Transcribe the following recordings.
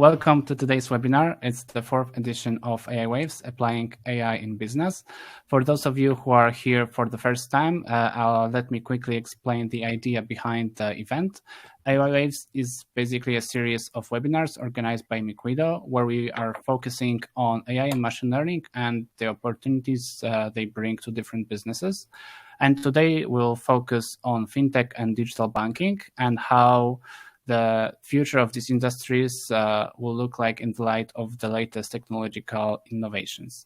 welcome to today's webinar. It's the fourth edition of AI Waves, Applying AI in Business. For those of you who are here for the first time, let me quickly explain the idea behind the event. AI Waves is basically a series of webinars organized by Miquido, where we are focusing on AI and machine learning and the opportunities they bring to different businesses. And today we'll focus on fintech and digital banking and how the future of these industries will look like in the light of the latest technological innovations.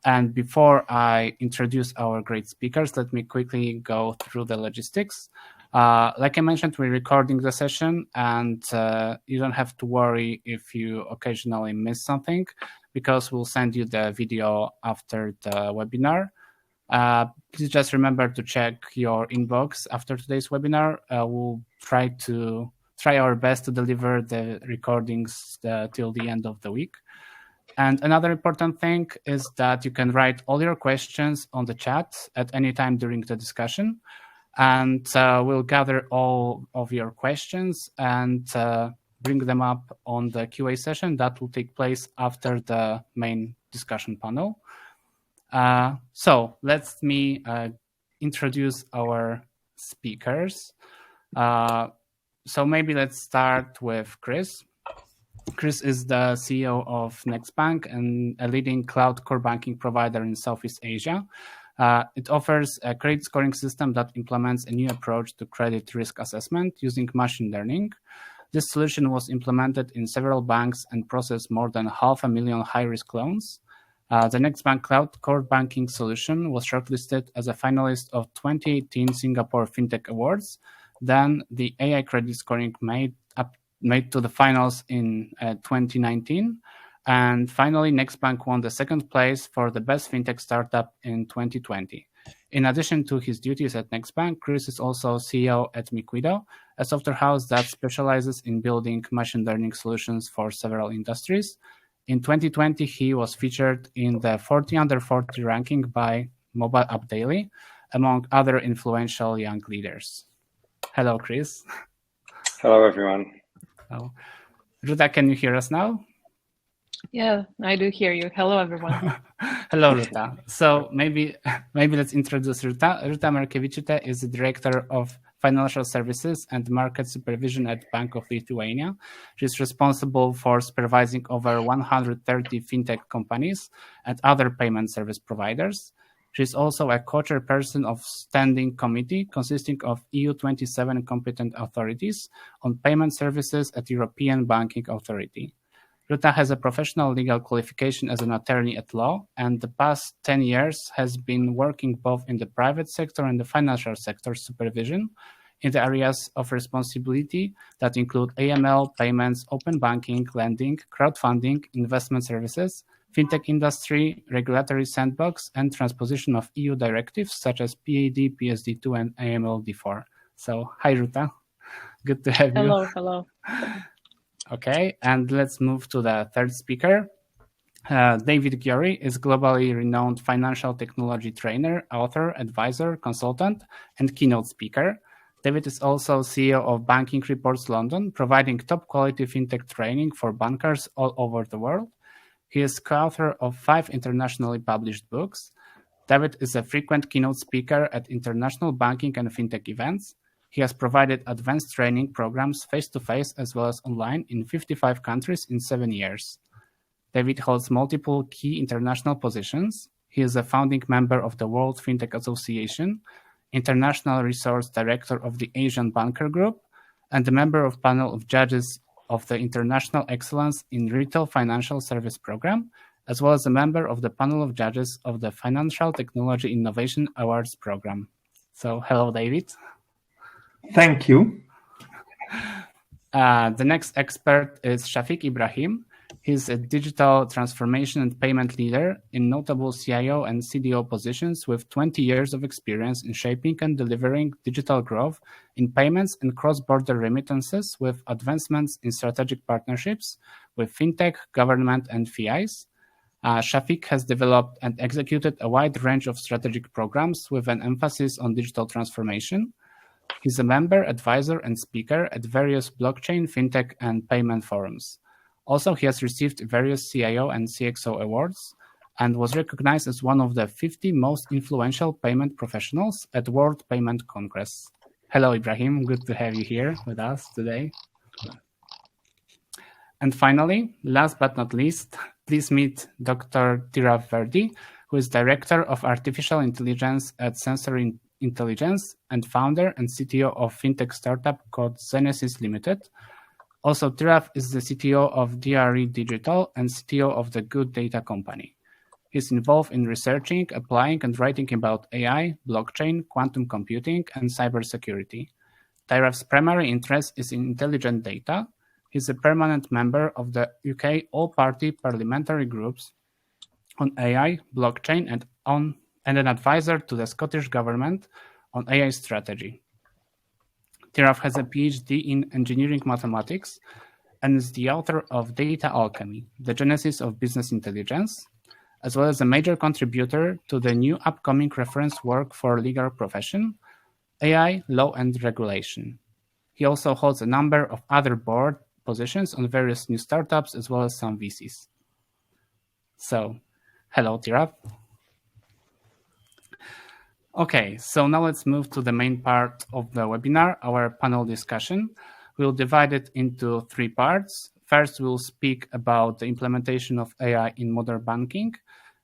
And before I introduce our great speakers, let me quickly go through the logistics. Like I mentioned, we're recording the session, and you don't have to worry if you occasionally miss something, because we'll send you the video after the webinar. Please just remember to check your inbox after today's webinar. We'll try our best to deliver the recordings till the end of the week. And another important thing is that you can write all your questions on the chat at any time during the discussion. And we'll gather all of your questions and bring them up on the QA session that will take place after the main discussion panel. So let me introduce our speakers. So maybe let's start with Chris. Chris is the CEO of Nextbank and a leading cloud core banking provider in Southeast Asia. It offers a credit scoring system that implements a new approach to credit risk assessment using machine learning. This solution was implemented in several banks and processed more than 500,000 high-risk loans. The Nextbank Cloud Core Banking solution was shortlisted as a finalist of 2018 Singapore Fintech Awards. Then the AI credit scoring made to the finals in 2019. And finally, Nextbank won the second place for the best fintech startup in 2020. In addition to his duties at Nextbank, Chris is also CEO at Miquido, a software house that specializes in building machine learning solutions for several industries. In 2020, he was featured in the 40 Under 40 ranking by Mobile App Daily, among other influential young leaders. Hello, Chris. Hello, everyone. Oh. Rūta, can you hear us now? Yeah, I do hear you. Hello, everyone. Hello, Rūta. So maybe let's introduce Rūta. Rūta Merkevičiūtė is the Director of Financial Services and Market Supervision at Bank of Lithuania. She's responsible for supervising over 130 fintech companies and other payment service providers. She's also a co-chairperson of standing committee consisting of EU 27 competent authorities on payment services at European Banking Authority. Rūta has a professional legal qualification as an attorney at law, and the past 10 years has been working both in the private sector and the financial sector supervision in the areas of responsibility that include AML, payments, open banking, lending, crowdfunding, investment services, fintech industry, regulatory sandbox, and transposition of EU directives such as PAD, PSD2, and AMLD4. So, hi, Rūta. Good to have you. Hello. Okay, and let's move to the third speaker. David Gyori is globally renowned financial technology trainer, author, advisor, consultant, and keynote speaker. David is also CEO of Banking Reports London, providing top-quality fintech training for bankers all over the world. He is co-author of 5 internationally published books. David is a frequent keynote speaker at international banking and fintech events. He has provided advanced training programs face-to-face as well as online in 55 countries in 7 years. David holds multiple key international positions. He is a founding member of the World Fintech Association, International Resource Director of the Asian Banker Group, and a member of panel of judges of the International Excellence in Retail Financial Service Program, as well as a member of the panel of judges of the Financial Technology Innovation Awards Program. So, hello, David. Thank you. The next expert is Shafiq Ibrahim. He's a digital transformation and payment leader in notable CIO and CDO positions with 20 years of experience in shaping and delivering digital growth in payments and cross-border remittances, with advancements in strategic partnerships with fintech, government, and FIs. Shafiq has developed and executed a wide range of strategic programs with an emphasis on digital transformation. He's a member, advisor, and speaker at various blockchain, fintech, and payment forums. Also, he has received various CIO and CXO awards and was recognized as one of the 50 most influential payment professionals at World Payment Congress. Hello, Ibrahim. Good to have you here with us today. And finally, last but not least, please meet Dr. Tirath Virdee, who is Director of Artificial Intelligence at Sensory Intelligence and founder and CTO of Fintech startup called Zenesis Limited. Also, Tirath is the CTO of Gyori Digital and CTO of the Good Data Company. He's involved in researching, applying, and writing about AI, blockchain, quantum computing, and cybersecurity. Tirath's primary interest is in intelligent data. He's a permanent member of the UK all-party parliamentary groups on AI, blockchain, and an advisor to the Scottish Government on AI strategy. Tirath has a PhD in engineering mathematics and is the author of Data Alchemy, the Genesis of Business Intelligence, as well as a major contributor to the new upcoming reference work for legal profession, AI, Law and Regulation. He also holds a number of other board positions on various new startups as well as some VCs. So, hello, Tirath. Okay, so now let's move to the main part of the webinar, our panel discussion. We'll divide it into 3 parts. First, we'll speak about the implementation of AI in modern banking.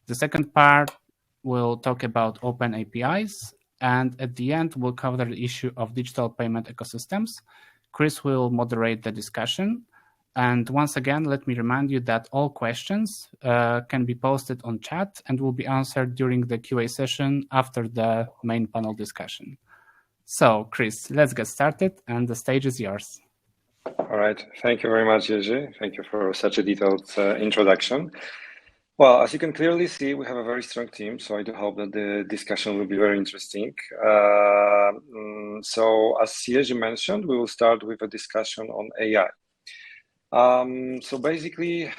The second part, we'll talk about open APIs. And at the end, we'll cover the issue of digital payment ecosystems. Chris will moderate the discussion. And once again, let me remind you that all questions can be posted on chat and will be answered during the QA session after the main panel discussion. So, Chris, let's get started, and the stage is yours. All right. Thank you very much, Jerzy. Thank you for such a detailed introduction. Well, as you can clearly see, we have a very strong team, so I do hope that the discussion will be very interesting. So, as Jerzy mentioned, we will start with a discussion on AI. So basically,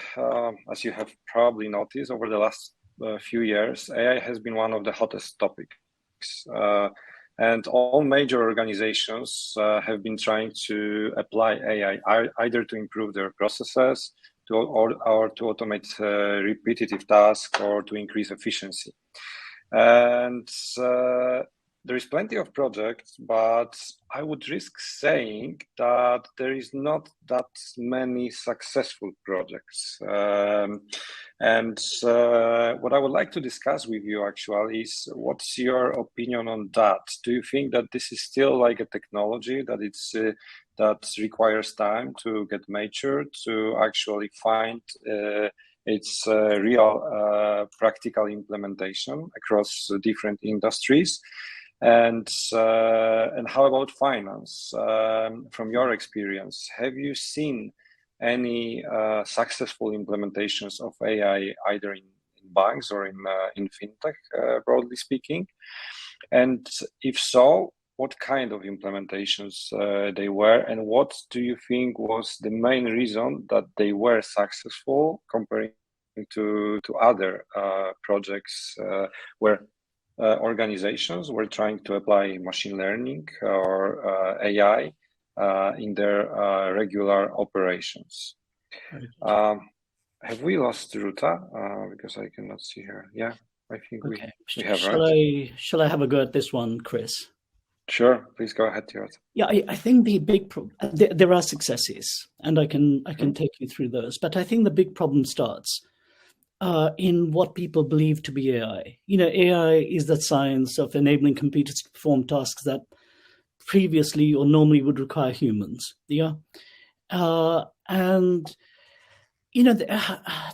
as you have probably noticed over the last few years, AI has been one of the hottest topics. And all major organizations have been trying to apply AI either to improve their processes or to automate repetitive tasks or to increase efficiency. And there is plenty of projects, but I would risk saying that there is not that many successful projects. And what I would like to discuss with you actually is, what's your opinion on that? Do you think that this is still like a technology that requires time to get matured, to actually find its real practical implementation across different industries? And how about finance? From your experience, have you seen any successful implementations of AI either in banks or in fintech, broadly speaking? And if so, what kind of implementations they were, and what do you think was the main reason that they were successful comparing to other projects where organizations were trying to apply machine learning or AI in their regular operations? Have we lost Rūta? Because I cannot see her. Yeah, I think we have, right? Shall I have a go at this one, Chris? Sure, please go ahead, Tirath. Yeah, I think the big there are successes, and I can take you through those. But I think the big problem starts in what people believe to be AI. You know, AI is the science of enabling computers to perform tasks that previously or normally would require humans. Yeah, and you know,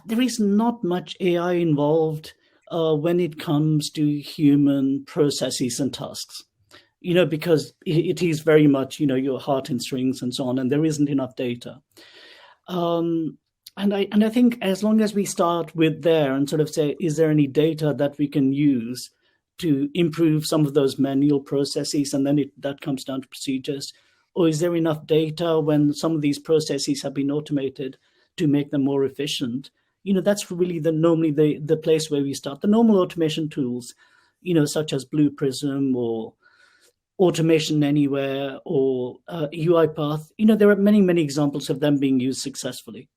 there is not much AI involved when it comes to human processes and tasks. You know, because it is very much, you know, your heart in strings and so on, and there isn't enough data. And I think as long as we start with there and sort of say, is there any data that we can use to improve some of those manual processes, and then that comes down to procedures, or is there enough data when some of these processes have been automated to make them more efficient? You know, that's really normally the place where we start. The normal automation tools, you know, such as Blue Prism or Automation Anywhere or UiPath, you know, there are many examples of them being used successfully.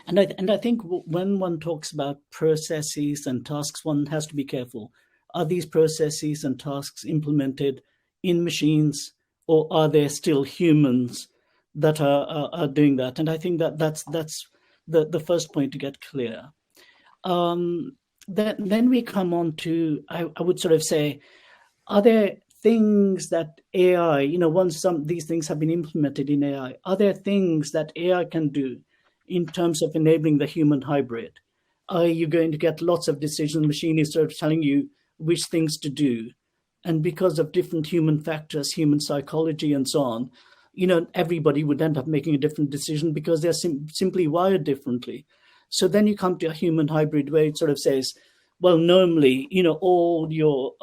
And I think when one talks about processes and tasks, one has to be careful. Are these processes and tasks implemented in machines, or are there still humans that are doing that? And I think that's the first point to get clear. Then we come on to, I would sort of say, are there things that AI, once these things have been implemented in AI, are there things that AI can do in terms of enabling the human hybrid? Are you going to get lots of decisions? The machine is sort of telling you which things to do. And because of different human factors, human psychology and so on, everybody would end up making a different decision because they're simply wired differently. So then you come to a human hybrid where it sort of says, well, normally, all your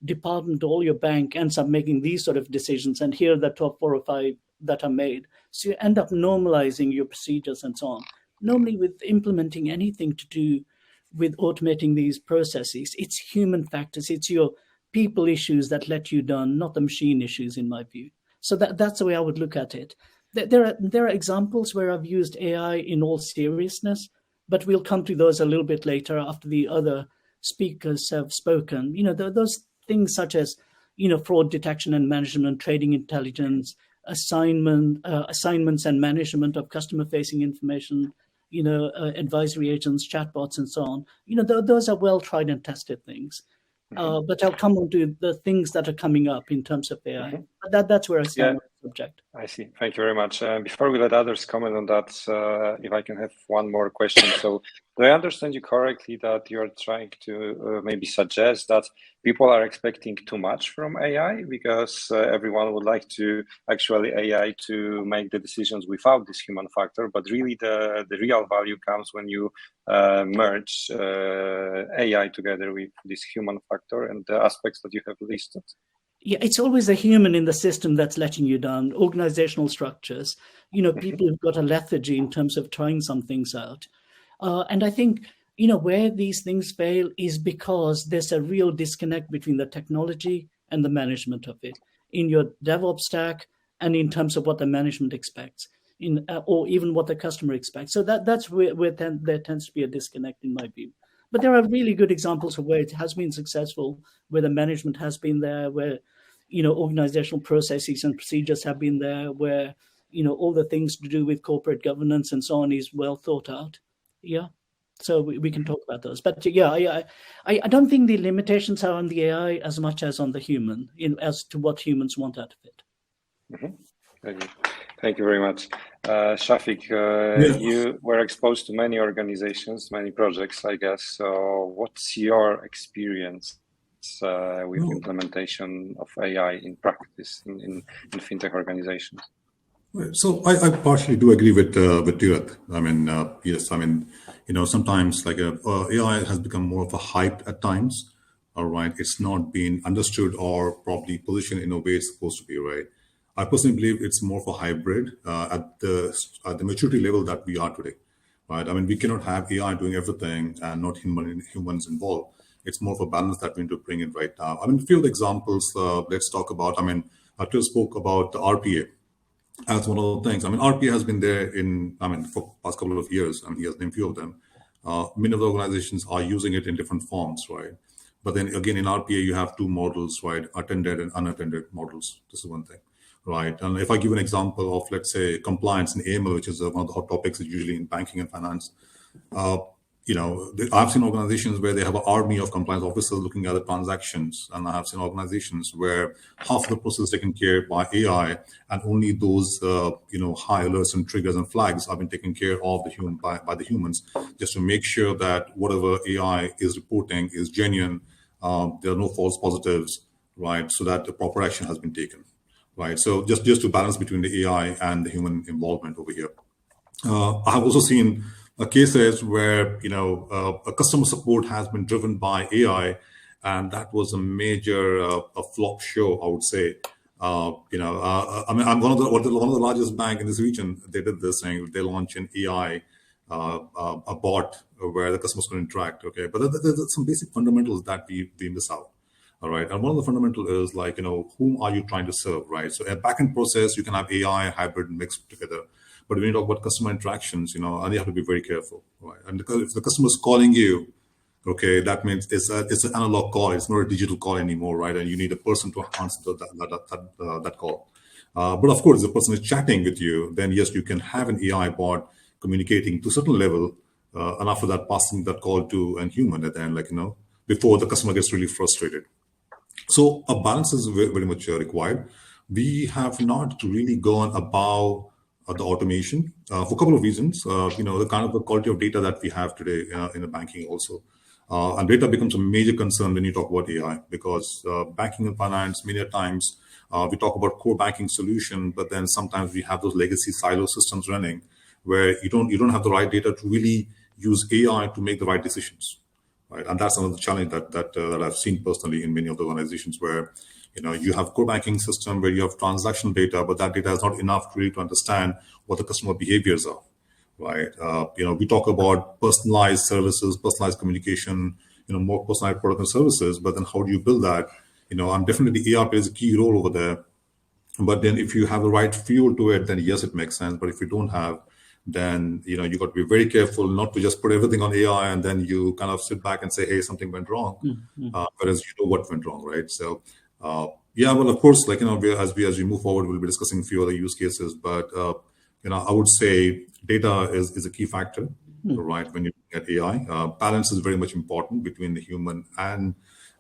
department, all your bank ends up making these sort of decisions, and here are the top 4 or 5 that are made. So you end up normalizing your procedures and so on. Normally, with implementing anything to do with automating these processes, it's human factors, it's your people issues that let you down, not the machine issues, in my view. So that's the way I would look at it. There are examples where I've used AI in all seriousness, but we'll come to those a little bit later after the other speakers have spoken. Those things such as, fraud detection and management, trading intelligence, assignments and management of customer-facing information, advisory agents, chatbots, and so on. Those are well tried and tested things. But I'll come on to the things that are coming up in terms of AI. Mm-hmm. But that's where I stand on the subject. I see. Thank you very much. Before we let others comment on that, if I can have one more question. So do I understand you correctly that you're trying to maybe suggest that people are expecting too much from AI because everyone would like to actually AI to make the decisions without this human factor, but really the real value comes when you merge AI together with this human factor and the aspects that you have listed? Yeah, it's always a human in the system that's letting you down. Organizational structures, people who've got a lethargy in terms of trying some things out. And I think, where these things fail is because there's a real disconnect between the technology and the management of it in your DevOps stack and in terms of what the management expects, or even what the customer expects. So that's where there tends to be a disconnect in my view. But there are really good examples of where it has been successful, where the management has been there, where, organizational processes and procedures have been there, where, all the things to do with corporate governance and so on is well thought out. Yeah. So we can talk about those. But yeah, I don't think the limitations are on the AI as much as on the human, as to what humans want out of it. Mm-hmm. Thank you very much. Shafiq, you were exposed to many organizations, many projects, I guess. So what's your experience with implementation of AI in practice in fintech organizations? So I partially do agree with Tirath. I mean, yes, I mean, sometimes like AI has become more of a hype at times. All right, it's not been understood or properly positioned in a way it's supposed to be, right? I personally believe it's more of a hybrid at the maturity level that we are today, right? I mean, we cannot have AI doing everything and not humans involved. It's more of a balance that we need to bring in right now. I mean, a few of the examples, let's talk about. I mean, Arthur spoke about the RPA as one of the things. I mean, RPA has been there for the past couple of years. I mean, he has named a few of them. Many of the organizations are using it in different forms, right? But then again, in RPA, you have two models, right? Attended and unattended models. This is one thing. Right. And if I give an example of, let's say, compliance and AML, which is one of the hot topics usually in banking and finance, I've seen organizations where they have an army of compliance officers looking at the transactions. And I have seen organizations where half of the process is taken care of by AI and only those, high alerts and triggers and flags have been taken care of by the humans, just to make sure that whatever AI is reporting is genuine. There are no false positives, right? So that the proper action has been taken. Right, so just to balance between the AI and the human involvement over here. I have also seen cases where a customer support has been driven by AI, and that was a major a flop show, I would say. I mean, I'm one of the largest bank in this region. They did this thing. They launched an AI a bot where the customers can interact. Okay, but there's some basic fundamentals that we miss out. All right. And one of the fundamental is like, whom are you trying to serve, right? So a backend process, you can have AI, hybrid mixed together. But when you talk about customer interactions, and you have to be very careful, right? And because if the customer is calling you, okay, that means it's an analog call. It's not a digital call anymore, right? And you need a person to answer that call. But of course, if the person is chatting with you, then yes, you can have an AI bot communicating to a certain level, and after that, passing that call to a human at the end, before the customer gets really frustrated. So a balance is very much required. We have not really gone above the automation for a couple of reasons. The kind of the quality of data that we have today in the banking also. And data becomes a major concern when you talk about AI, because banking and finance, many times we talk about core banking solution, but then sometimes we have those legacy silo systems running where you don't have the right data to really use AI to make the right decisions, right? And that's another challenge that I've seen personally in many of the organizations where you have core banking system where you have transactional data, but that data is not enough really to understand what the customer behaviors are. Right. We talk about personalized services, personalized communication, more personalized product and services, but then how do you build that? And definitely AI plays a key role over there. But then if you have the right fuel to it, then yes, it makes sense. But if you don't have, then, you got to be very careful not to just put everything on AI and then you kind of sit back and say, hey, something went wrong. Whereas you know what went wrong, right? So, well, of course, as we move forward, we'll be discussing a few other use cases, but, I would say data is a key factor, right? When you look at AI, balance is very much important between the human and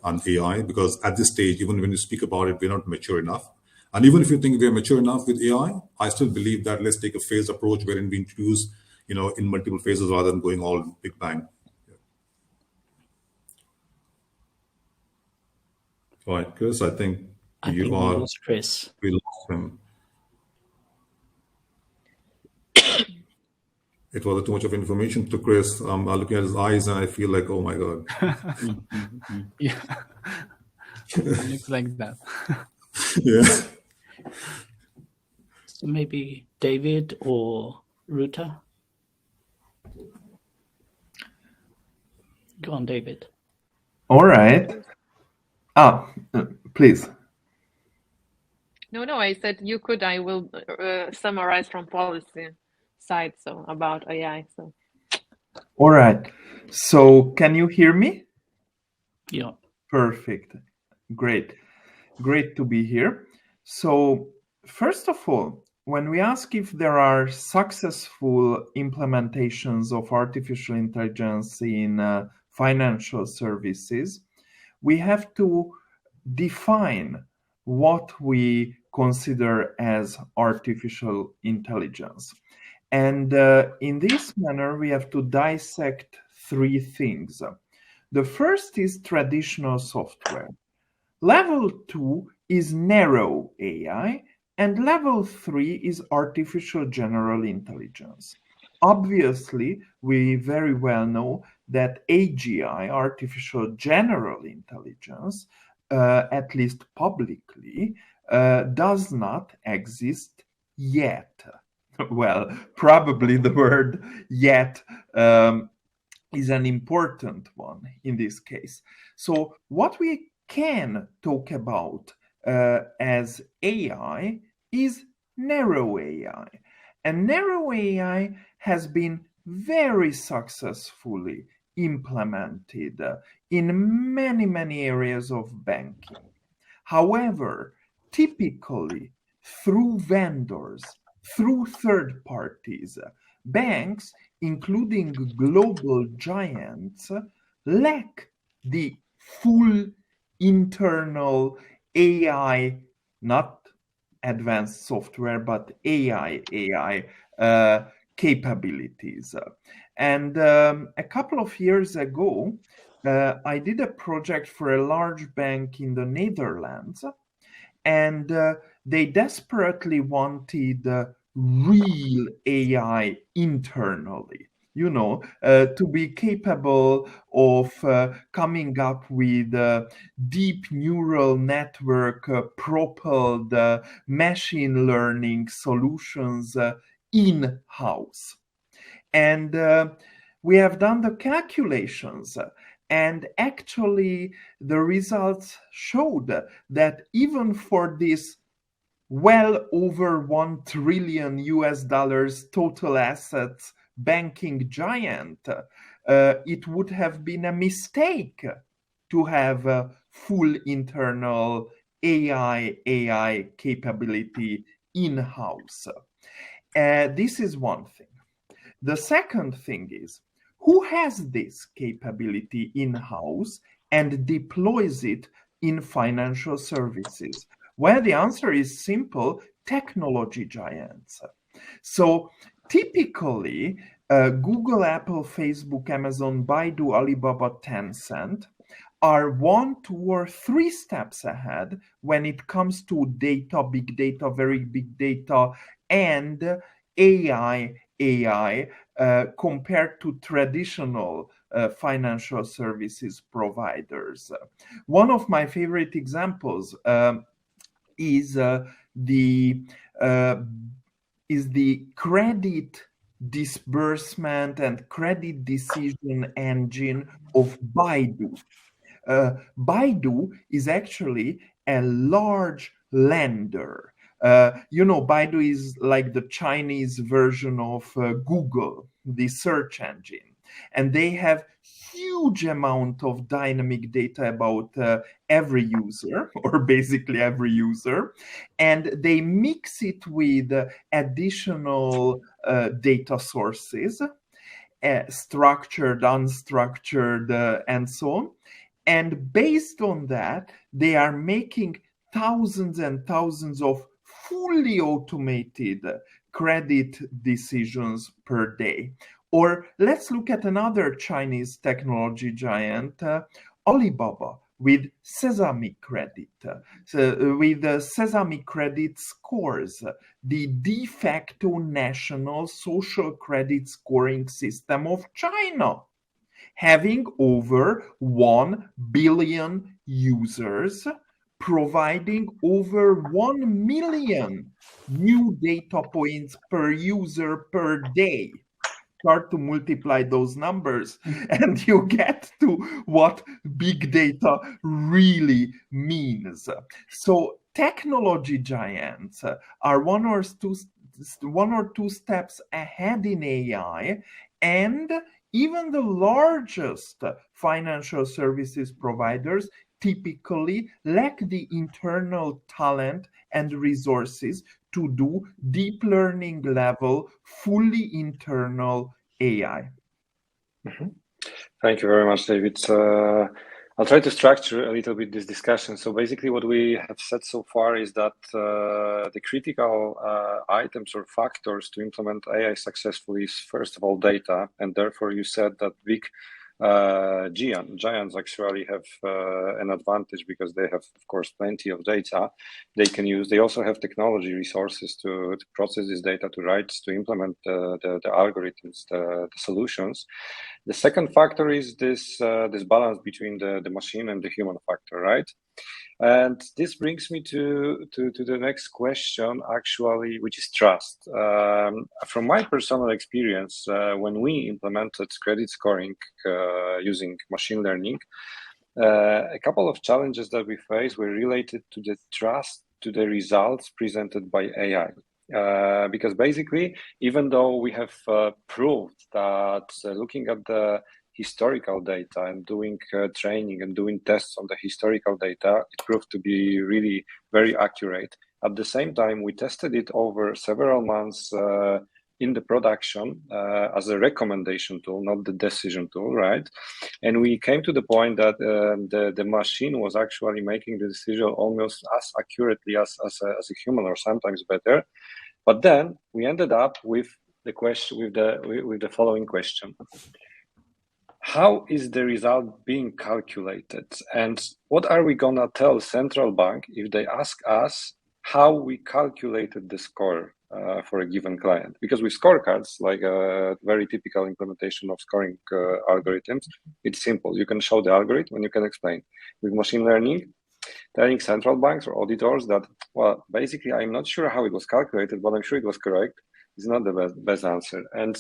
AI, because at this stage, even when you speak about it, we're not mature enough. And even if you think we're mature enough with AI, I still believe that let's take a phased approach wherein we introduce, in multiple phases rather than going all big bang. All right, Chris, I think we lost Chris. We lost him. It was too much of information to Chris. I'm looking at his eyes and I feel like, oh my God. Yeah, it looks like that. Yeah. So maybe David or Rūta? Go on, David. All right. Please. No, I said you could. I will summarize from policy side, so about AI. So. All right. So can you hear me? Yeah. Perfect. Great to be here. So first of all, when we ask if there are successful implementations of artificial intelligence in financial services, we have to define what we consider as artificial intelligence. And in this manner, we have to dissect three things. The first is traditional software. Level 2 is narrow AI, and level 3 is artificial general intelligence. Obviously, we very well know that AGI, artificial general intelligence, at least publicly, does not exist yet. Well, probably the word yet is an important one in this case. So what we can talk about as AI is narrow AI. And narrow AI has been very successfully implemented in many areas of banking. However, typically through vendors, through third parties, banks, including global giants, lack the full internal AI, not advanced software, but AI capabilities. And a couple of years ago, I did a project for a large bank in the Netherlands, and they desperately wanted real AI internally, to be capable of coming up with deep neural network propelled machine learning solutions in-house. And we have done the calculations, and actually the results showed that even for this well over $1 trillion total assets banking giant, it would have been a mistake to have a full internal AI capability in-house. This is one thing. The second thing is, who has this capability in-house and deploys it in financial services? Well, the answer is simple: technology giants. So typically, Google, Apple, Facebook, Amazon, Baidu, Alibaba, Tencent are 1, 2, or 3 steps ahead when it comes to data, big data, very big data, and AI compared to traditional financial services providers. One of my favorite examples is the credit disbursement and credit decision engine of Baidu. Baidu is actually a large lender. Baidu is like the Chinese version of Google, the search engine. And they have huge amount of dynamic data about every user, or basically every user, and they mix it with additional data sources, structured, unstructured, and so on. And based on that, they are making thousands and thousands of fully automated credit decisions per day. Or let's look at another Chinese technology giant, Alibaba, with Sesame Credit. With Sesame Credit scores, the de facto national social credit scoring system of China, having over 1 billion users, providing over 1 million new data points per user per day. Start to multiply those numbers and you get to what big data really means. So technology giants are one or two steps ahead in AI, and even the largest financial services providers typically lack the internal talent and resources to do deep learning level, fully internal AI. Mm-hmm. Thank you very much, David. I'll try to structure a little bit this discussion. So basically what we have said so far is that the critical items or factors to implement AI successfully is, first of all, data. And therefore you said that big giants actually have an advantage because they have, of course, plenty of data they can use. They also have technology resources to process this data, to implement the algorithms, the solutions. The second factor is this balance between the machine and the human factor, right? And this brings me to the next question, actually, which is trust. From my personal experience, when we implemented credit scoring using machine learning, a couple of challenges that we faced were related to the trust to the results presented by AI. Because basically, even though we have proved that looking at the historical data and doing training and doing tests on the historical data, it proved to be really very accurate. At the same time, we tested it over several months in the production as a recommendation tool, not the decision tool, right? And we came to the point that the machine was actually making the decision almost as accurately as a human, or sometimes better. But then we ended up with the question, with the following question: how is the result being calculated? And what are we gonna tell central bank if they ask us how we calculated the score for a given client? Because with scorecards, like a very typical implementation of scoring algorithms, it's simple. You can show the algorithm and you can explain. With machine learning, telling central banks or auditors that, well, basically, I'm not sure how it was calculated, but I'm sure it was correct, is not the best answer. And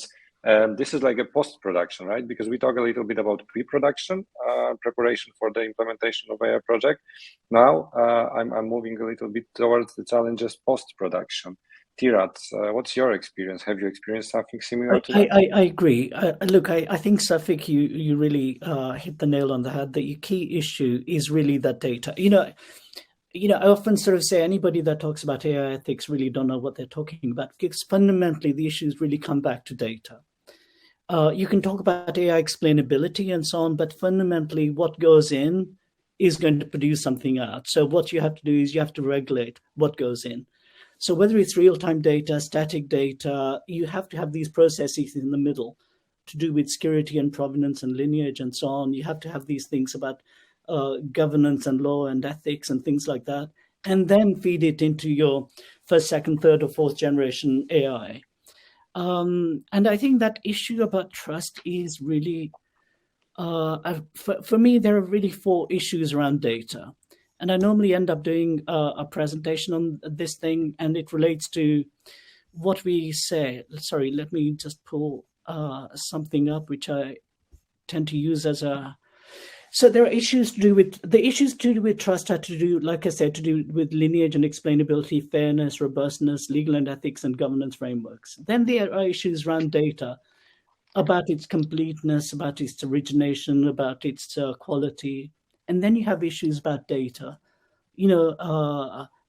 This is like a post-production, right? Because we talk a little bit about pre-production, preparation for the implementation of AI project. Now I'm moving a little bit towards the challenges post-production. Tirath, what's your experience? Have you experienced something similar to that? I agree. Look, I think, Shafiq, you really hit the nail on the head. The key issue is really that data. I often sort of say anybody that talks about AI ethics really don't know what they're talking about, because fundamentally the issues really come back to data. You can talk about AI explainability and so on, but fundamentally what goes in is going to produce something out. So what you have to do is you have to regulate what goes in. So whether it's real-time data, static data, you have to have these processes in the middle to do with security and provenance and lineage and so on. You have to have these things about governance and law and ethics and things like that, and then feed it into your first, second, third, or fourth generation AI. And I think that issue about trust is really, for me, there are really 4 issues around data. And I normally end up doing a presentation on this thing, and it relates to what we say. Sorry, let me just pull something up, which I tend to use as a... So there are issues to do with... The issues to do with trust are to do, like I said, to do with lineage and explainability, fairness, robustness, legal and ethics, and governance frameworks. Then there are issues around data, about its completeness, about its origination, about its quality. And then you have issues about data.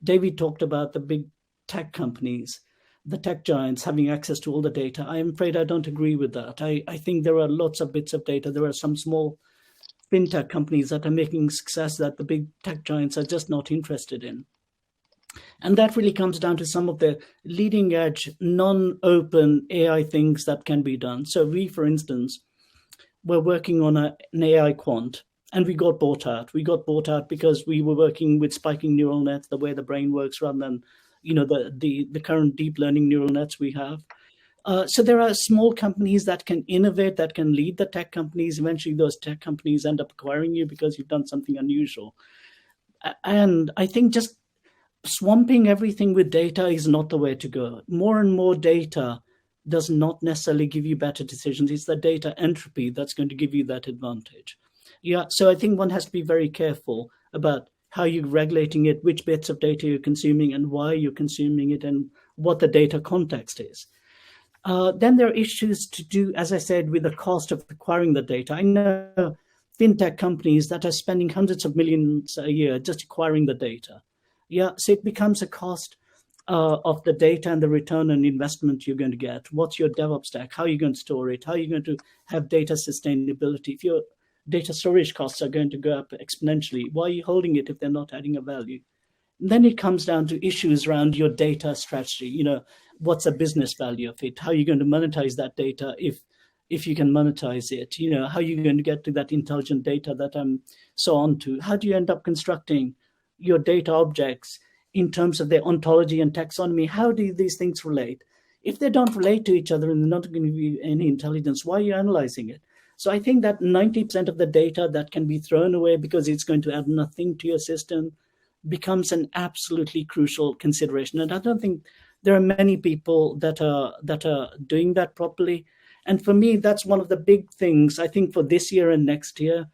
David talked about the big tech companies, the tech giants having access to all the data. I'm afraid I don't agree with that. I think there are lots of bits of data. There are some small fintech companies that are making success that the big tech giants are just not interested in. And that really comes down to some of the leading edge, non-open AI things that can be done. So we, for instance, were working on an AI quant, and we got bought out. We got bought out because we were working with spiking neural nets, the way the brain works, rather than, the current deep learning neural nets we have. So there are small companies that can innovate, that can lead the tech companies. Eventually, those tech companies end up acquiring you because you've done something unusual. And I think just swamping everything with data is not the way to go. More and more data does not necessarily give you better decisions. It's the data entropy that's going to give you that advantage. Yeah, so I think one has to be very careful about how you're regulating it, which bits of data you're consuming and why you're consuming it, and what the data context is. Then there are issues to do, as I said, with the cost of acquiring the data. I know fintech companies that are spending hundreds of millions a year just acquiring the data. Yeah, so it becomes a cost of the data and the return on investment you're going to get. What's your DevOps stack? How are you going to store it? How are you going to have data sustainability? If your data storage costs are going to go up exponentially, why are you holding it if they're not adding a value? And then it comes down to issues around your data strategy. What's the business value of it? How are you going to monetize that data if you can monetize it? How are you going to get to that intelligent data that I'm so on to? How do you end up constructing your data objects in terms of their ontology and taxonomy? How do these things relate? If they don't relate to each other and they're not going to be any intelligence, why are you analyzing it? So I think that 90% of the data that can be thrown away because it's going to add nothing to your system becomes an absolutely crucial consideration. And I don't think there are many people that are doing that properly. And for me, that's one of the big things, I think, for this year and next year,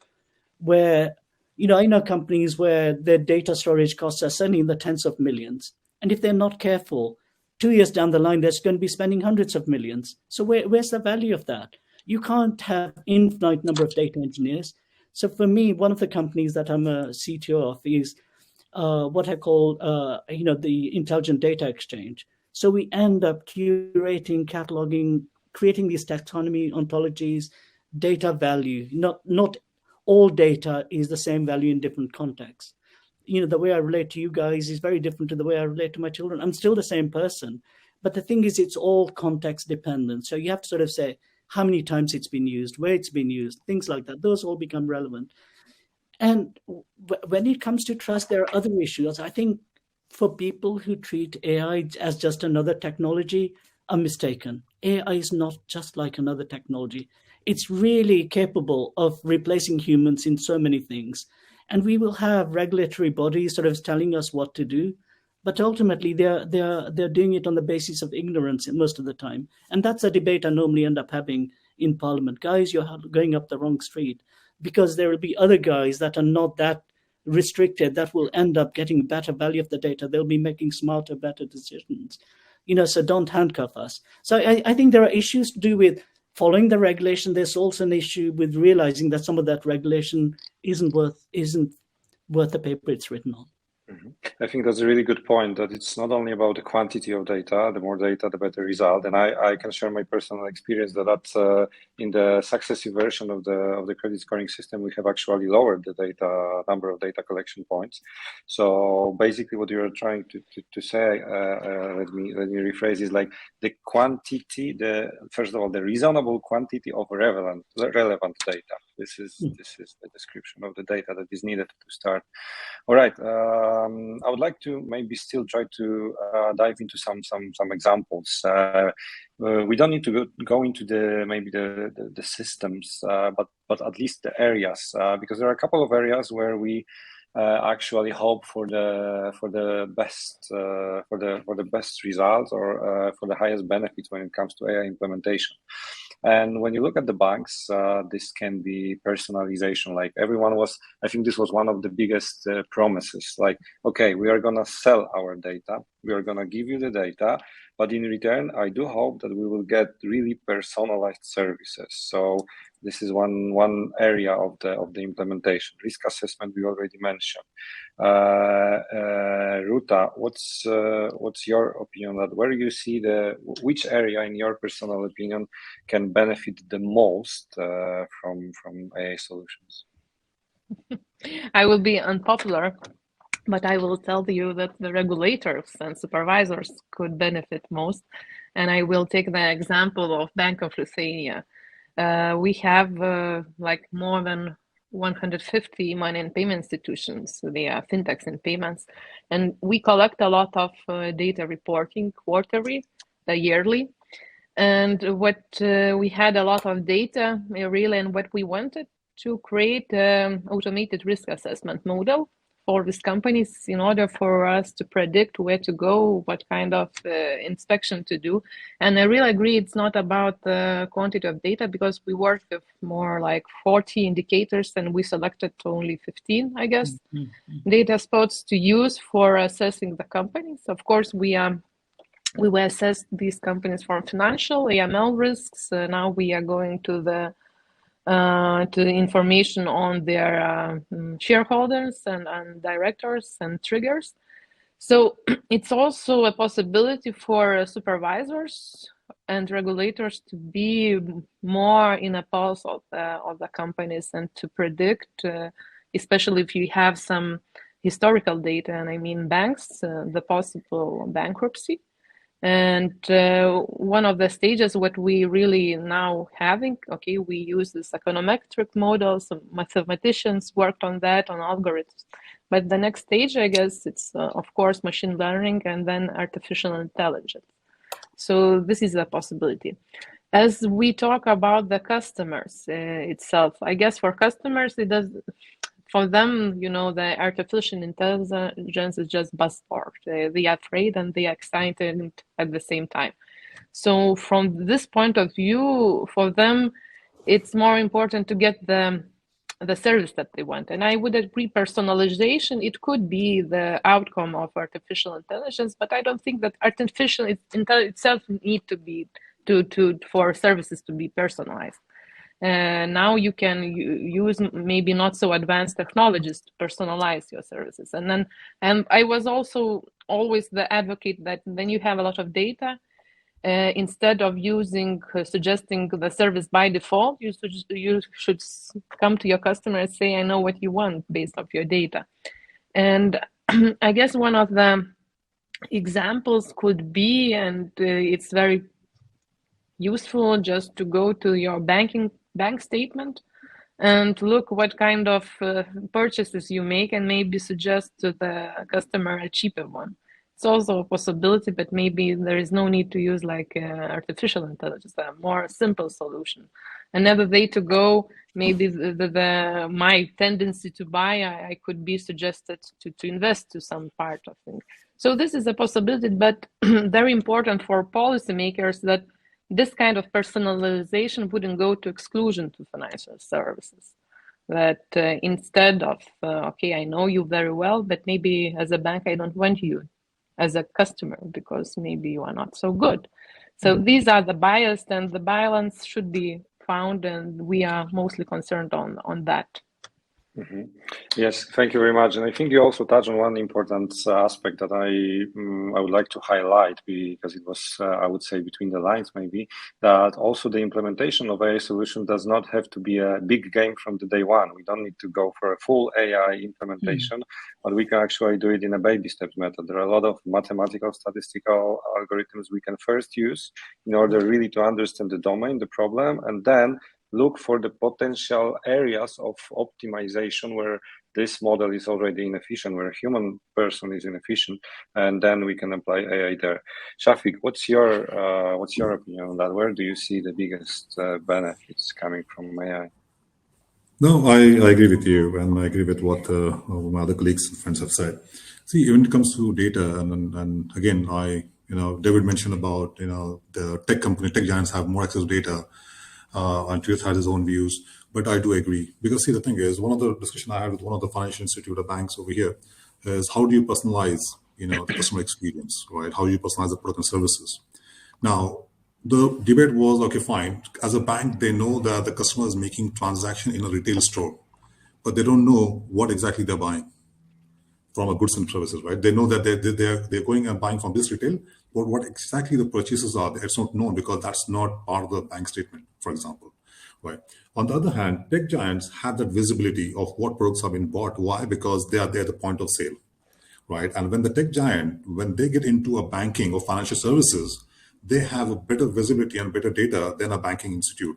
where, I know companies where their data storage costs are certainly in the tens of millions. And if they're not careful, 2 years down the line, they're going to be spending hundreds of millions. So where's the value of that? You can't have infinite number of data engineers. So for me, one of the companies that I'm a CTO of is what I call, the Intelligent Data Exchange. So we end up curating, cataloging, creating these taxonomy ontologies, data value. Not all data is the same value in different contexts. The way I relate to you guys is very different to the way I relate to my children. I'm still the same person. But the thing is, it's all context dependent. So you have to sort of say how many times it's been used, where it's been used, things like that. Those all become relevant. And when it comes to trust, there are other issues. I think for people who treat AI as just another technology are mistaken. AI is not just like another technology. It's really capable of replacing humans in so many things. And we will have regulatory bodies sort of telling us what to do. but ultimately they're doing it on the basis of ignorance most of the time. And that's a debate I normally end up having in Parliament. Guys, you're going up the wrong street, because there will be other guys that are not that restricted that will end up getting better value of the data. They'll be making smarter, better decisions. So don't handcuff us. So I think there are issues to do with following the regulation. There's also an issue with realizing that some of that regulation isn't worth the paper it's written on. I think that's a really good point, that it's not only about the quantity of data. The more data, the better result. And I can share my personal experience that's in the successive version of the credit scoring system, we have actually lowered the number of data collection points. So basically what you're trying to say, let me rephrase, is like the quantity, first of all, the reasonable quantity of relevant data. This is the description of the data that is needed to start. All right. I would like to maybe still try to dive into some examples. We don't need to go into the systems, but at least the areas, because there are a couple of areas where we actually hope for the best results or for the highest benefits when it comes to AI implementation. And when you look at the banks, this can be personalization. Like I think this was one of the biggest promises. Like, okay, we are gonna sell our data, we are gonna give you the data, but in return, I do hope that we will get really personalized services. So this is one area of the implementation. Risk assessment we already mentioned. Rūta, what's your opinion on that? Where you see which area, in your personal opinion, can benefit the most from AI solutions? I will be unpopular, but I will tell you that the regulators and supervisors could benefit most. And I will take the example of Bank of Lithuania. We have like more than 150 money and payment institutions. They are fintechs and payments. And we collect a lot of data reporting quarterly, yearly. And what we had a lot of data really, and what we wanted to create automated risk assessment model for these companies in order for us to predict where to go, what kind of inspection to do. And I really agree, it's not about the quantity of data, because we work with more like 40 indicators and we selected only 15, I guess, data spots to use for assessing the companies. Of course, we will assess these companies from financial, AML risks. Now we are going to the information on their shareholders and directors and triggers. So it's also a possibility for supervisors and regulators to be more in a pulse of the companies and to predict, especially if you have some historical data, and I mean banks, the possible bankruptcy. And one of the stages, what we really now having, okay, we use this econometric models, mathematicians worked on that, on algorithms. But the next stage, I guess, it's of course machine learning and then artificial intelligence. So this is a possibility. As we talk about the customers itself, I guess for customers, for them, the artificial intelligence is just buzzword. They are afraid and they are excited at the same time. So from this point of view, for them, it's more important to get the service that they want. And I would agree, personalization, it could be the outcome of artificial intelligence, but I don't think that artificial intelligence itself need to be for services to be personalized. Now you can use maybe not so advanced technologies to personalize your services. And I was also always the advocate that when you have a lot of data, instead of suggesting the service by default, you should come to your customer and say, I know what you want based off your data. And I guess one of the examples could be, and it's very useful just to go to your bank statement and look what kind of purchases you make and maybe suggest to the customer a cheaper one. It's also a possibility, but maybe there is no need to use like artificial intelligence, a more simple solution. Another way to go, maybe my tendency to buy, I could be suggested to invest to some part of things. So this is a possibility, but very important for policymakers that this kind of personalization wouldn't go to exclusion to financial services. That instead of, okay, I know you very well, but maybe as a bank, I don't want you as a customer because maybe you are not so good. So these are the bias, and the balance should be found, and we are mostly concerned on that. Mm-hmm. Yes, thank you very much. And I think you also touched on one important aspect that I would like to highlight, because it was, I would say, between the lines maybe, that also the implementation of AI solution does not have to be a big game from the day one. We don't need to go for a full AI implementation, but we can actually do it in a baby steps method. There are a lot of mathematical, statistical algorithms we can first use in order really to understand the domain, the problem, and then look for the potential areas of optimization where this model is already inefficient, where a human person is inefficient, and then we can apply AI there. Shafiq, what's your opinion on that? Where do you see the biggest benefits coming from AI? No, I agree with you, and I agree with what my other colleagues and friends have said. See, when it comes to data, and again, David mentioned about the tech giants have more access to data. And Tirath had his own views, but I do agree. Because see, the thing is, one of the discussion I had with one of the financial institute or banks over here is how do you personalize, the customer experience, right? How do you personalize the product and services? Now, the debate was, okay, fine. As a bank, they know that the customer is making transaction in a retail store, but they don't know what exactly they're buying from a goods and services, right? They know that they're going and buying from this retail, but what exactly the purchases are, it's not known because that's not part of the bank statement, for example, right? On the other hand, tech giants have that visibility of what products have been bought. Why? Because they are there at the point of sale, right? And when the tech giant, when they get into a banking or financial services, they have a better visibility and better data than a banking institute,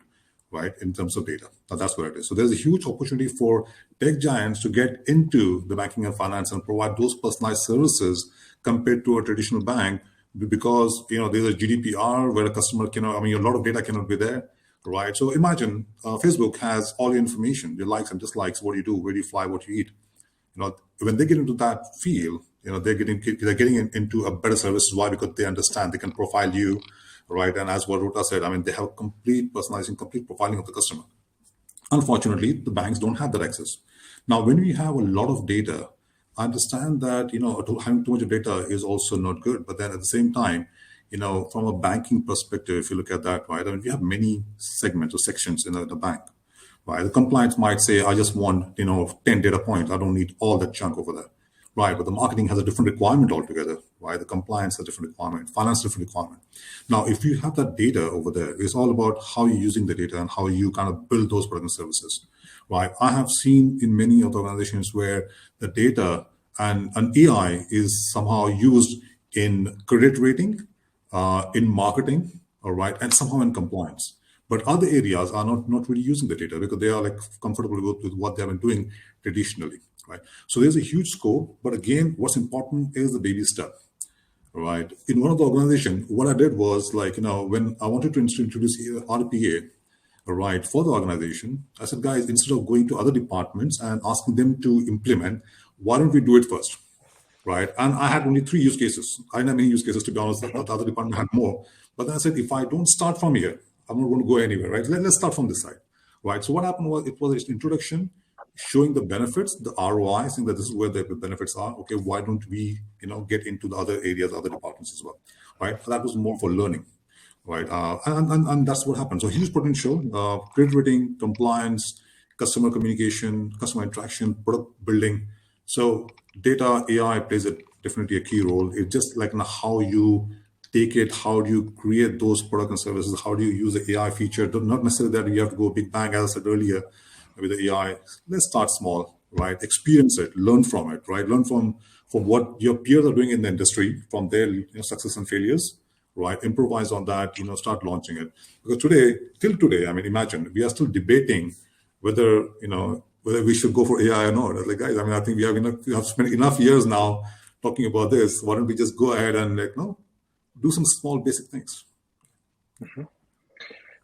right, in terms of data. That's where it is. So there's a huge opportunity for tech giants to get into the banking and finance and provide those personalized services compared to a traditional bank, because there's a GDPR where a customer cannot, a lot of data cannot be there, right? So imagine Facebook has all your information, your likes and dislikes, what you do, where you fly, what you eat. When they get into that field, they're getting into a better service. Why? Because they understand they can profile you, right? And as what Rūta said, they have complete personalizing, complete profiling of the customer. Unfortunately, the banks don't have that access. Now, when we have a lot of data, I understand that, having too much data is also not good. But then at the same time, from a banking perspective, if you look at that, right, we have many segments or sections in the bank, right? The compliance might say, I just want, 10 data points. I don't need all that chunk over there, right? But the marketing has a different requirement altogether, right? The compliance has a different requirement, finance different requirement. Now, if you have that data over there, it's all about how you're using the data and how you kind of build those product and services, right? I have seen in many of the organizations where the data and an AI is somehow used in credit rating, in marketing, all right, and somehow in compliance. But other areas are not really using the data because they are comfortable with what they have been doing traditionally, right? So there's a huge scope, but again, what's important is the baby step, right? In one of the organizations, what I did was when I wanted to introduce RPA, right, for the organization, I said, guys, instead of going to other departments and asking them to implement, why don't we do it first, right? And I had only 3 use cases. I didn't have many use cases, to be honest. The other department had more. But then I said, if I don't start from here, I'm not going to go anywhere, right? Let's start from this side, right? So what happened was it was an introduction, showing the benefits, the ROI, saying that this is where the benefits are. Okay, why don't we, get into the other areas, other departments as well, right? That was more for learning, right? And that's what happened. So huge potential, credit rating, compliance, customer communication, customer interaction, product building. So data, AI plays definitely a key role. It's just how you take it, how do you create those products and services, how do you use the AI feature? Not necessarily that you have to go big bang, as I said earlier, with the AI. Let's start small, right? Experience it, learn from it, right? Learn from what your peers are doing in the industry, from their success and failures, right? Improvise on that, start launching it. Because till today, imagine, we are still debating whether we should go for AI or not. Guys, I think we have spent enough years now talking about this. Why don't we just go ahead and do some small basic things? Mm-hmm.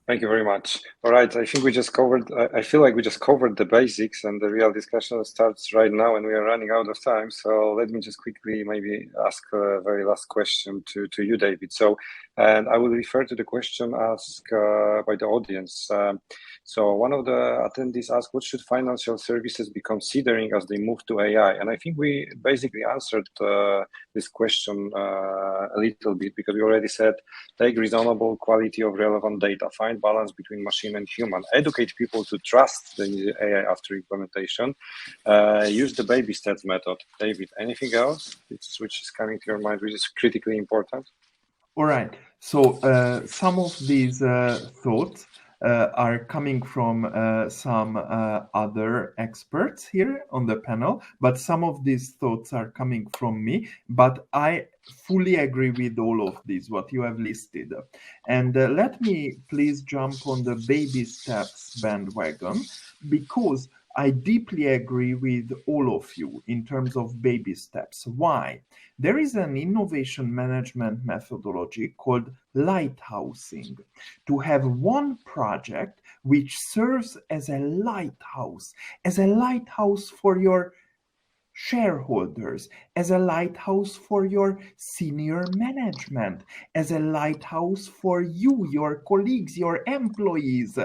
Thank you very much. All right, I think we just covered, I feel like we just covered the basics, and the real discussion starts right now and we are running out of time. So let me just quickly maybe ask a very last question to you, David. So, and I will refer to the question asked by the audience. So one of the attendees asked, what should financial services be considering as they move to AI? And I think we basically answered this question a little bit, because we already said, take reasonable quality of relevant data, find balance between machine and human, educate people to trust the AI after implementation, use the baby steps method. David, anything else which is coming to your mind, which is critically important? All right. So some of these thoughts are coming from some other experts here on the panel, but some of these thoughts are coming from me. But I fully agree with all of these, what you have listed. And let me please jump on the baby steps bandwagon, because I deeply agree with all of you in terms of baby steps. Why? There is an innovation management methodology called lighthousing, to have one project which serves as a lighthouse for your shareholders, as a lighthouse for your senior management, as a lighthouse for you, your colleagues, your employees,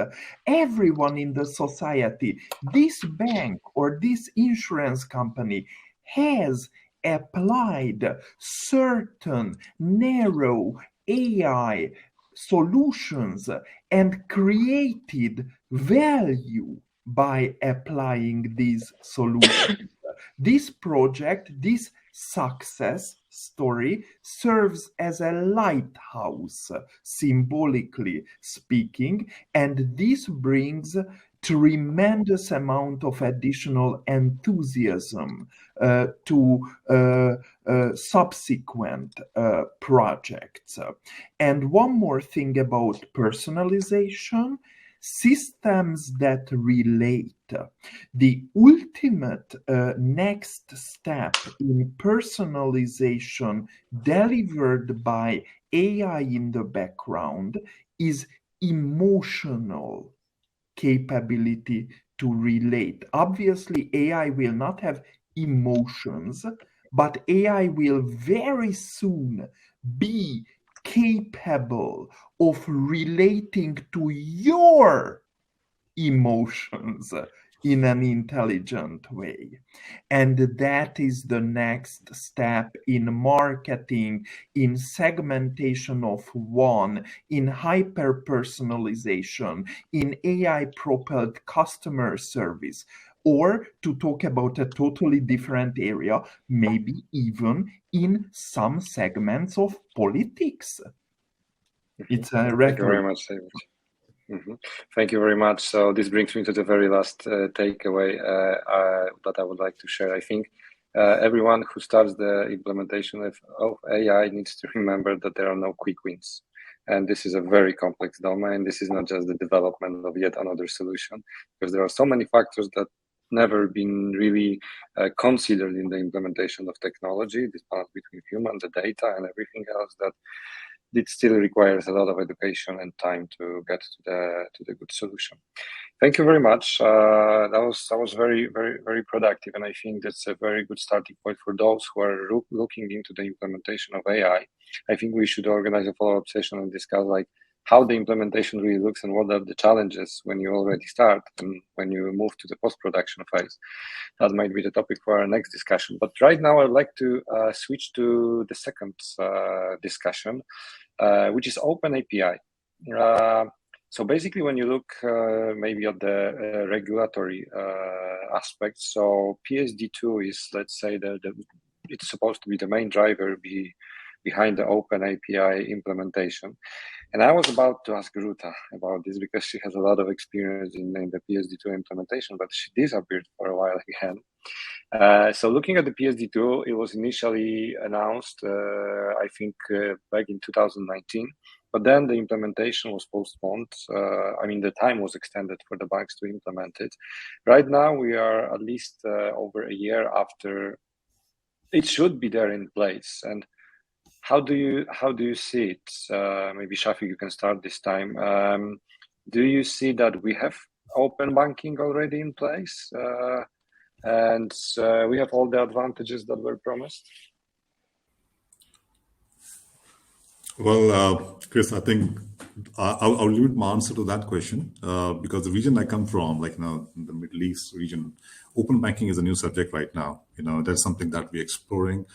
everyone in the society. This bank or this insurance company has applied certain narrow AI solutions and created value by applying these solutions. This project, this success story, serves as a lighthouse, symbolically speaking, and this brings tremendous amount of additional enthusiasm to subsequent projects. And one more thing about personalization: systems that relate. The ultimate next step in personalization delivered by AI in the background is emotional capability to relate. Obviously, AI will not have emotions, but AI will very soon be capable of relating to your emotions in an intelligent way. And that is the next step in marketing, in segmentation of one, in hyper-personalization, in AI-propelled customer service, or to talk about a totally different area, maybe even in some segments of politics. It's a Thank you very much, David. Thank you very much. So this brings me to the very last takeaway that I would like to share. I think everyone who starts the implementation of AI needs to remember that there are no quick wins. And this is a very complex domain. This is not just the development of yet another solution, because there are so many factors that never been really considered in the implementation of technology, this balance between human, the data, and everything else, that it still requires a lot of education and time to get to the good solution. Thank you very much. That was very, very, very productive, and I think that's a very good starting point for those who are looking into the implementation of AI. I think we should organize a follow-up session and discuss how the implementation really looks and what are the challenges when you already start and when you move to the post-production phase. That might be the topic for our next discussion. But right now, I'd like to switch to the second discussion, which is Open API. So basically, when you look maybe at the regulatory aspects, so PSD2 is, let's say, it's supposed to be the main driver behind the Open API implementation. And I was about to ask Rūta about this because she has a lot of experience in the PSD2 implementation, but she disappeared for a while again. So looking at the PSD2, it was initially announced, I think, back in 2019, but then the implementation was postponed. I mean, the time was extended for the banks to implement it. Right now, we are at least over a year after it should be there in place. And how do you see it? Maybe Shafiq, you can start this time. do you see that we have open banking already in place and we have all the advantages that were promised? Well, Chris, I think I'll limit my answer to that question because the region I come from, like now the Middle East region, open banking is a new subject right now. That's something that we're exploring.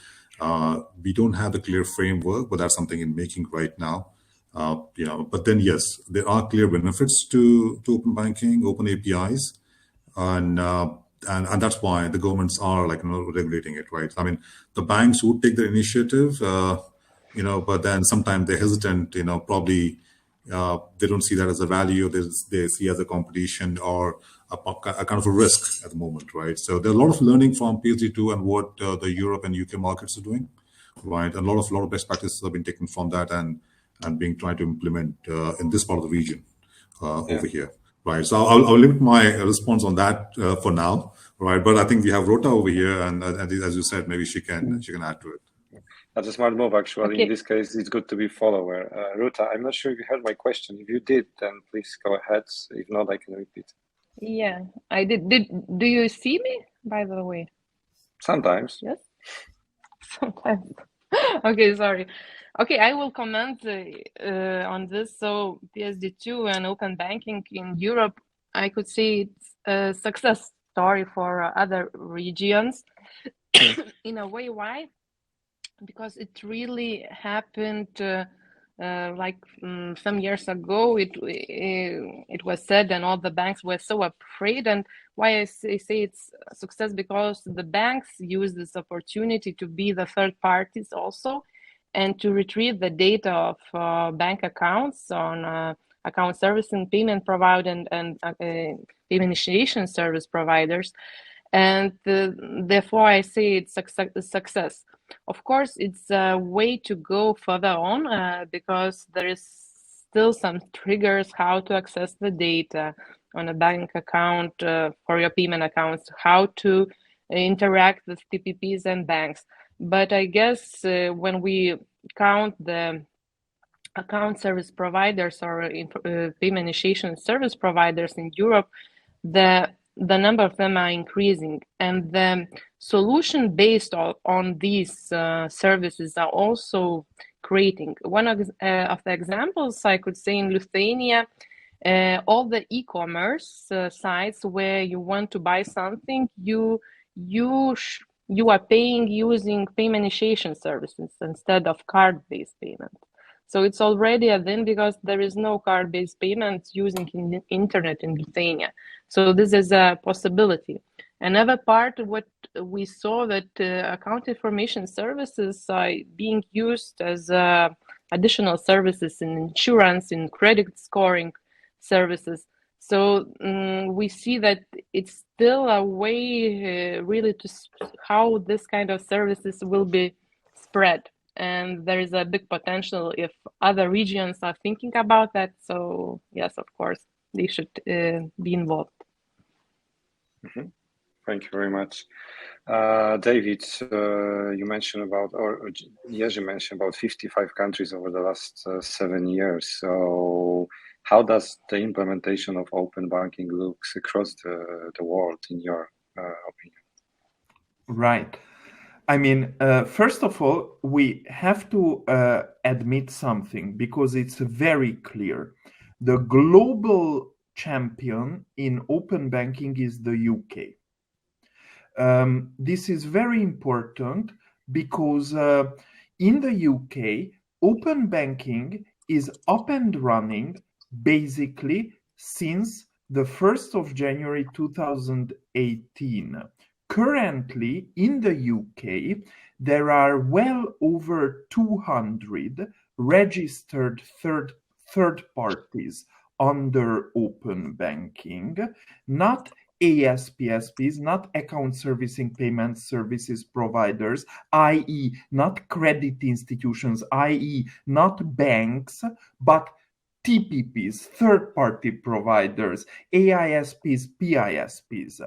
We don't have the clear framework, but that's something in making right now. But then yes, there are clear benefits to open banking, open APIs, and that's why the governments are regulating it, right? I mean, the banks would take the initiative. But then sometimes they're hesitant, probably they don't see that as a value, they see as a competition or a kind of a risk at the moment, right? So there's a lot of learning from PSD2 and what the Europe and UK markets are doing, right? And a lot of best practices have been taken from that and being tried to implement in this part of the region over here, right? So I'll limit my response on that for now, right? But I think we have Rūta over here, and as you said, maybe she can add to it. That's a smart move, actually. Okay. In this case, it's good to be follower. Rūta, I'm not sure if you heard my question. If you did, then please go ahead. If not, I can repeat. Yeah, I did. Do you see me, by the way? Sometimes. Yes. Sometimes. Okay, sorry. Okay, I will comment on this. So PSD2 and open banking in Europe, I could say it's a success story for other regions. In a way, why? Because it really happened some years ago. It was said, and all the banks were so afraid. And why I say it's a success, because the banks use this opportunity to be the third parties also, and to retrieve the data of bank accounts on account servicing, payment provider, and payment initiation service providers. And therefore, I say it's a success. Of course, it's a way to go further on because there is still some triggers how to access the data on a bank account for your payment accounts, how to interact with PPPs and banks. But I guess when we count the account service providers or payment initiation service providers in Europe, the number of them are increasing, and the solution based on these services are also creating. One of the examples I could say in Lithuania, all the e-commerce sites where you want to buy something, you are paying using payment initiation services instead of card-based payment. So it's already a thing because there is no card-based payments using internet in Lithuania. So this is a possibility. Another part, what we saw that account information services are being used as additional services in insurance, in credit scoring services. So we see that it's still a way really to how this kind of services will be spread. And there is a big potential if other regions are thinking about that. So yes, of course, they should be involved. Mm-hmm. Thank you very much. David, you mentioned about, Jerzy mentioned about 55 countries over the last 7 years. So how does the implementation of open banking looks across the world, in your opinion? Right. I mean, first of all, we have to admit something, because it's very clear. The global champion in open banking is the UK. This is very important because in the UK, open banking is up and running basically since the 1st of January 2018. Currently, in the UK, there are well over 200 registered third parties under open banking, not ASPSPs, not account servicing payment services providers, i.e. not credit institutions, i.e. not banks, but TPPs, third-party providers, AISPs, PISPs.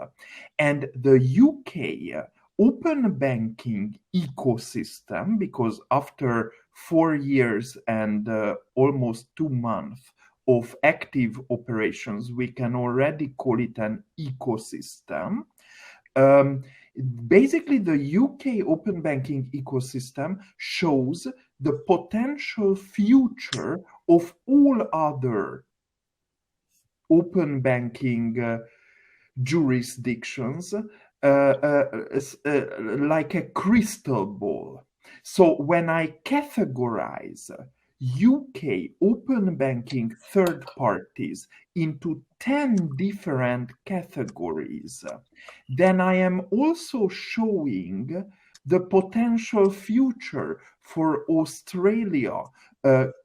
And the UK open banking ecosystem, because after 4 years and almost 2 months of active operations. We can already call it an ecosystem. Basically, the UK open banking ecosystem shows the potential future of all other open banking jurisdictions like a crystal ball. So when I categorize UK open banking third parties into 10 different categories, then I am also showing the potential future for Australia,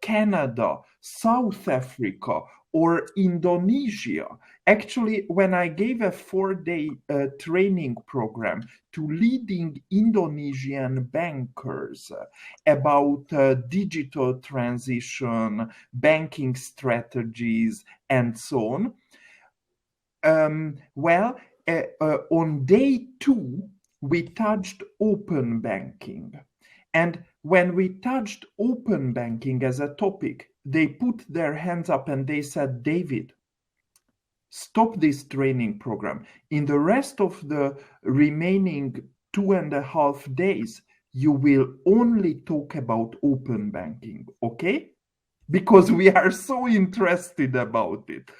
Canada, South Africa, or Indonesia. Actually, when I gave a 4-day training program to leading Indonesian bankers about digital transition, banking strategies, and so on, on day 2, we touched open banking. And when we touched open banking as a topic, they put their hands up and they said, David, stop this training program. In the rest of the remaining 2.5 days, you will only talk about open banking, okay? Because we are so interested about it.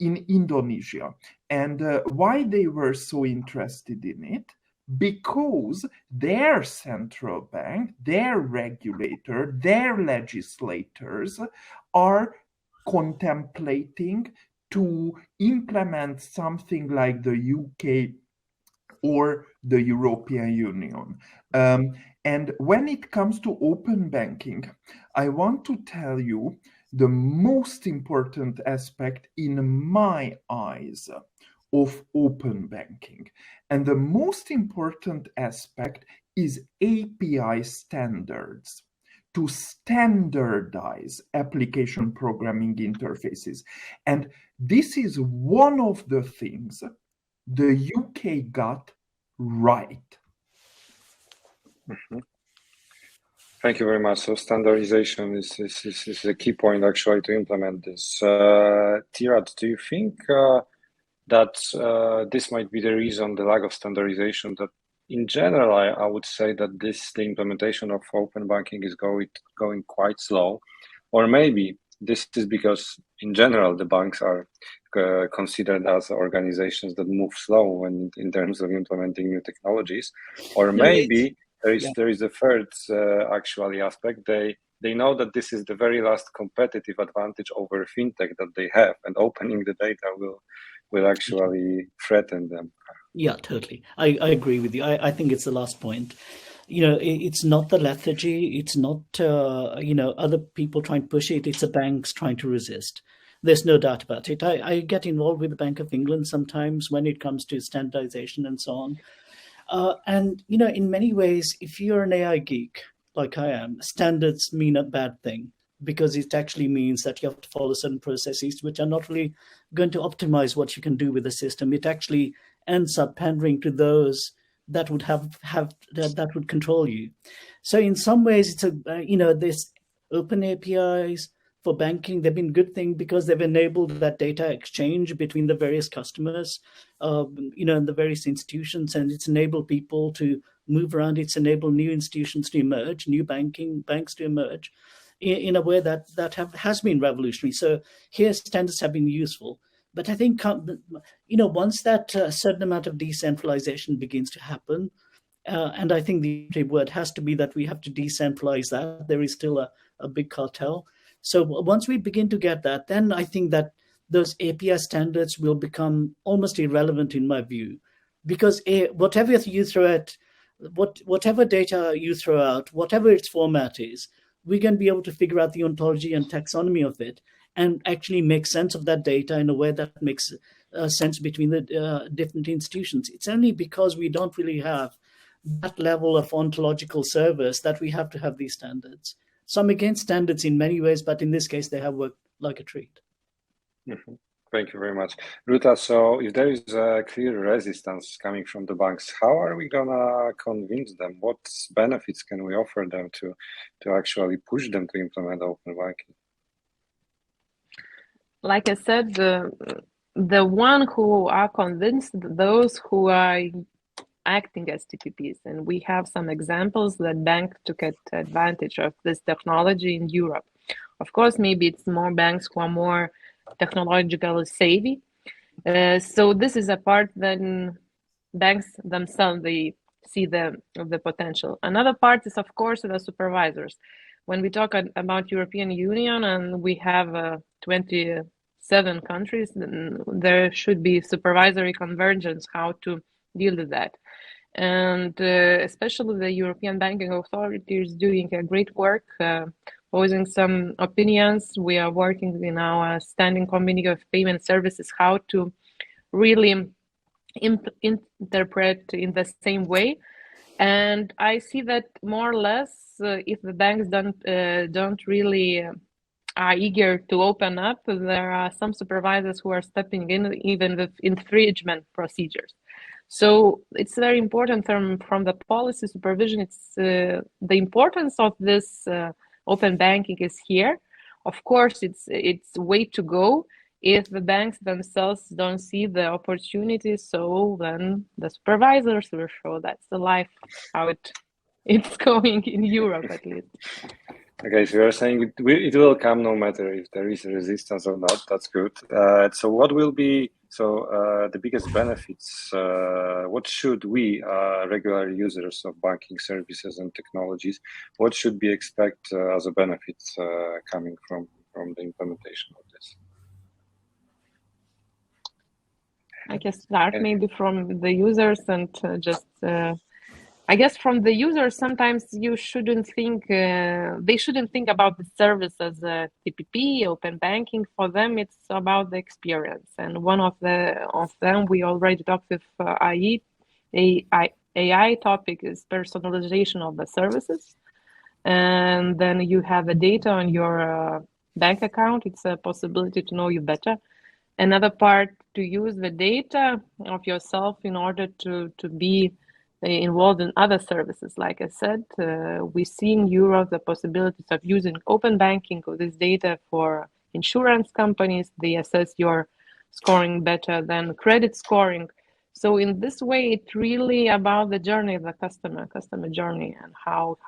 In Indonesia. And why they were so interested in it? Because their central bank, their regulator, their legislators are contemplating to implement something like the UK or the European Union. And when it comes to open banking, I want to tell you the most important aspect in my eyes of open banking. And the most important aspect is API standards, to standardize application programming interfaces. And this is one of the things the UK got right. Mm-hmm. Thank you very much. So standardization is a key point actually to implement this. Tirath, do you think that this might be the reason, the lack of standardization, that in general, I would say that the implementation of open banking is going quite slow, or maybe this is because in general the banks are considered as organizations that move slow when in terms of implementing new technologies, or maybe there is a third actually aspect. They know that this is the very last competitive advantage over fintech that they have, and opening the data will actually threaten them. Yeah, totally. I agree with you. I think it's the last point. It's not the lethargy. It's not, other people trying to push it. It's the banks trying to resist. There's no doubt about it. I get involved with the Bank of England sometimes when it comes to standardization and so on. And in many ways, if you're an AI geek like I am, standards mean a bad thing, because it actually means that you have to follow certain processes which are not really going to optimize what you can do with the system. It actually ends up pandering to those that would that would control you. So in some ways, it's this open APIs for banking, they've been a good thing because they've enabled that data exchange between the various customers, and the various institutions, and it's enabled people to move around. It's enabled new institutions to emerge, new banks to emerge in a way that has been revolutionary. So here standards have been useful. But I think, once that certain amount of decentralization begins to happen, and I think the word has to be that we have to decentralize that. There is still a big cartel. So once we begin to get that, then I think that those API standards will become almost irrelevant in my view, because whatever you throw at, whatever data you throw out, whatever its format is, we're going to be able to figure out the ontology and taxonomy of it and actually make sense of that data in a way that makes sense between the different institutions. It's only because we don't really have that level of ontological service that we have to have these standards. So I'm against standards in many ways, but in this case, they have worked like a treat. Mm-hmm. Thank you very much. Rūta, so if there is a clear resistance coming from the banks, how are we gonna convince them? What benefits can we offer them to actually push them to implement open banking? Like I said, the one who are convinced, those who are acting as TPPs, and we have some examples that banks took advantage of this technology in Europe. Of course, maybe it's more banks who are more technologically savvy. So this is a part that banks themselves, they see the potential. Another part is, of course, the supervisors. When we talk about European Union and we have 27 countries, then there should be supervisory convergence how to deal with that. And especially the European Banking Authority is doing a great work, posing some opinions. We are working in our Standing Committee of Payment Services how to really interpret in the same way. And I see that more or less, if the banks don't really are eager to open up, there are some supervisors who are stepping in, even with infringement procedures. So it's very important from the policy supervision. It's the importance of this open banking is here. Of course, it's way to go if the banks themselves don't see the opportunity. So then the supervisors will show that's the life how it's going in Europe at least. Okay, so you're saying it will come no matter if there is resistance or not. That's good. So what will be the biggest benefits? What should we, regular users of banking services and technologies, what should we expect as a benefit coming from the implementation of this? I can start maybe from the users and just. I guess from the users, sometimes you shouldn't think, they shouldn't think about the service as a TPP, open banking. For them, it's about the experience. And one of them, we already talked with AI topic is personalization of the services. And then you have the data on your bank account. It's a possibility to know you better. Another part, to use the data of yourself in order to be involved in other services. Like I said, we see in Europe the possibilities of using open banking with this data for insurance companies. They assess your scoring better than credit scoring. So in this way, it's really about the journey of the customer journey, and how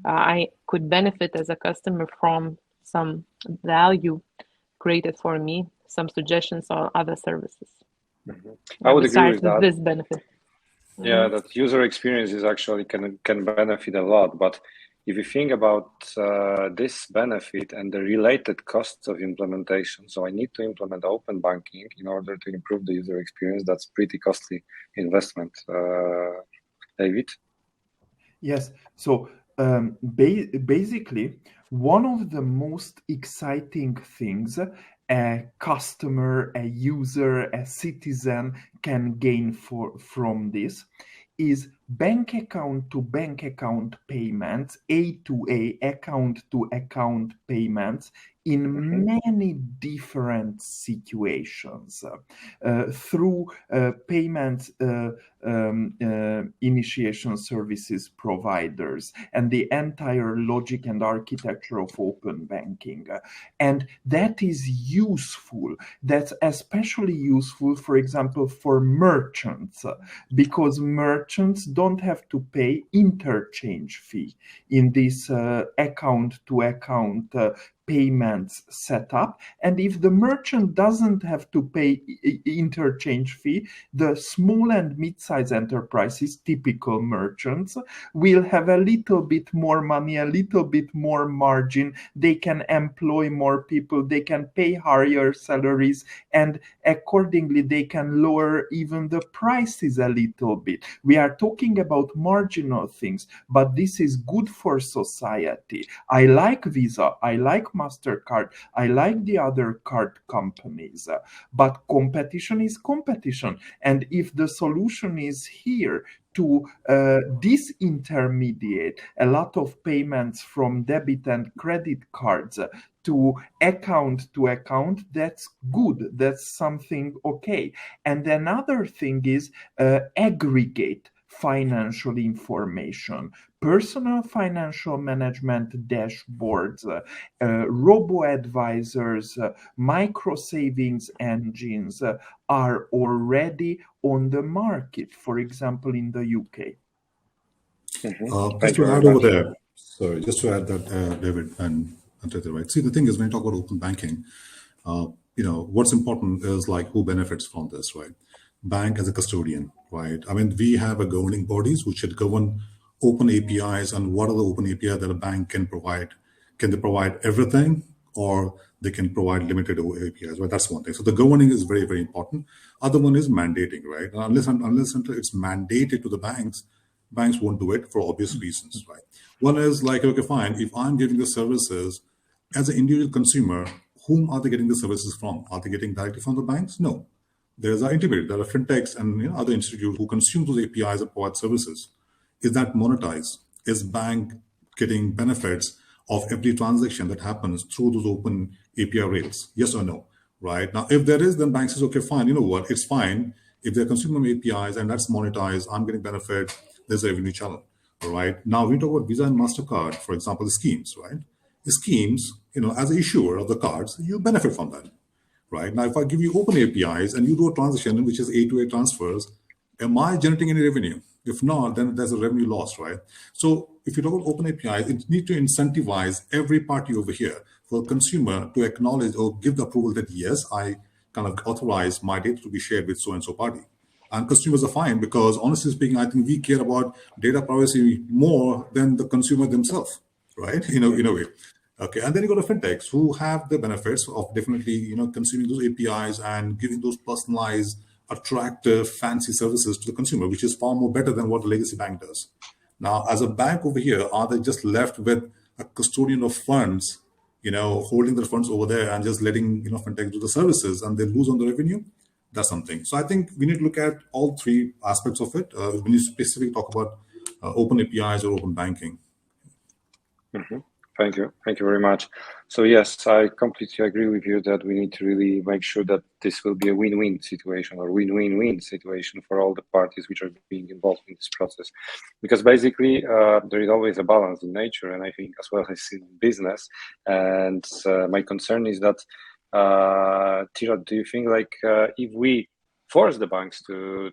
I could benefit as a customer from some value created for me, some suggestions or other services. I would agree with that. This benefit. Yeah, that user experience is actually can benefit a lot. But if you think about this benefit and the related costs of implementation, so I need to implement open banking in order to improve the user experience. That's pretty costly investment. David? Yes. So basically, one of the most exciting things a customer, a user, a citizen can gain from this is bank account to bank account payments, A2A, account to account payments in many different situations through payment initiation services providers and the entire logic and architecture of open banking. And that is useful. That's especially useful, for example, for merchants, because merchants don't have to pay interchange fee in this account to account payments setup. And if the merchant doesn't have to pay interchange fee, the small and mid-sized enterprises, typical merchants, will have a little bit more money, a little bit more margin. They can employ more people, they can pay higher salaries, and accordingly they can lower even the prices a little bit. We are talking about marginal things, but this is good for society. I like Visa, I like MasterCard. I like the other card companies. But competition is competition. And if the solution is here to disintermediate a lot of payments from debit and credit cards to account, that's good. That's something okay. And another thing is aggregate financial information, personal financial management dashboards, robo-advisors, micro-savings engines are already on the market, for example, in the UK. Just to add over there, sorry, just to add that, David and Tirath, right? See, the thing is, when you talk about open banking, what's important is like who benefits from this, right? Bank as a custodian, right? I mean, we have a governing bodies which should govern open APIs, and what are the open APIs that a bank can provide? Can they provide everything, or they can provide limited APIs, right? That's one thing. So the governing is very, very important. Other one is mandating, right? Unless it's mandated to the banks won't do it for obvious reasons, right? One is like, okay, fine, if I'm giving the services as an individual consumer, whom are they getting the services from? Are they getting directly from the banks? No. There's our intermediate. There are fintechs and other institutes who consume those APIs and provide services. Is that monetized? Is bank getting benefits of every transaction that happens through those open API rails? Yes or no? Right? Now, if there is, then bank says, okay, fine, you know what? It's fine. If they're consuming APIs and that's monetized, I'm getting benefit, there's a revenue channel. All right. Now we talk about Visa and MasterCard, for example, the schemes, right? The schemes, as an issuer of the cards, you benefit from that. Right? Now, if I give you open APIs and you do a transaction which is A2A transfers, am I generating any revenue? If not, then there's a revenue loss, right? So if you talk about open APIs, it needs to incentivize every party over here for the consumer to acknowledge or give the approval that, yes, I kind of authorize my data to be shared with so-and-so party. And consumers are fine because, honestly speaking, I think we care about data privacy more than the consumer themselves, right? In a way. Okay, and then you go to fintechs who have the benefits of definitely, consuming those APIs and giving those personalized, attractive, fancy services to the consumer, which is far more better than what the legacy bank does. Now, as a bank over here, are they just left with a custodian of funds, holding their funds over there and just letting, fintech do the services and they lose on the revenue? That's something. So I think we need to look at all three aspects of it when you specifically talk about open APIs or open banking. Mm-hmm. Thank you very much. So yes, I completely agree with you that we need to really make sure that this will be a win-win situation or win-win-win situation for all the parties which are being involved in this process. Because basically there is always a balance in nature, and I think as well as in business. And my concern is that, Tirath, do you think if we force the banks to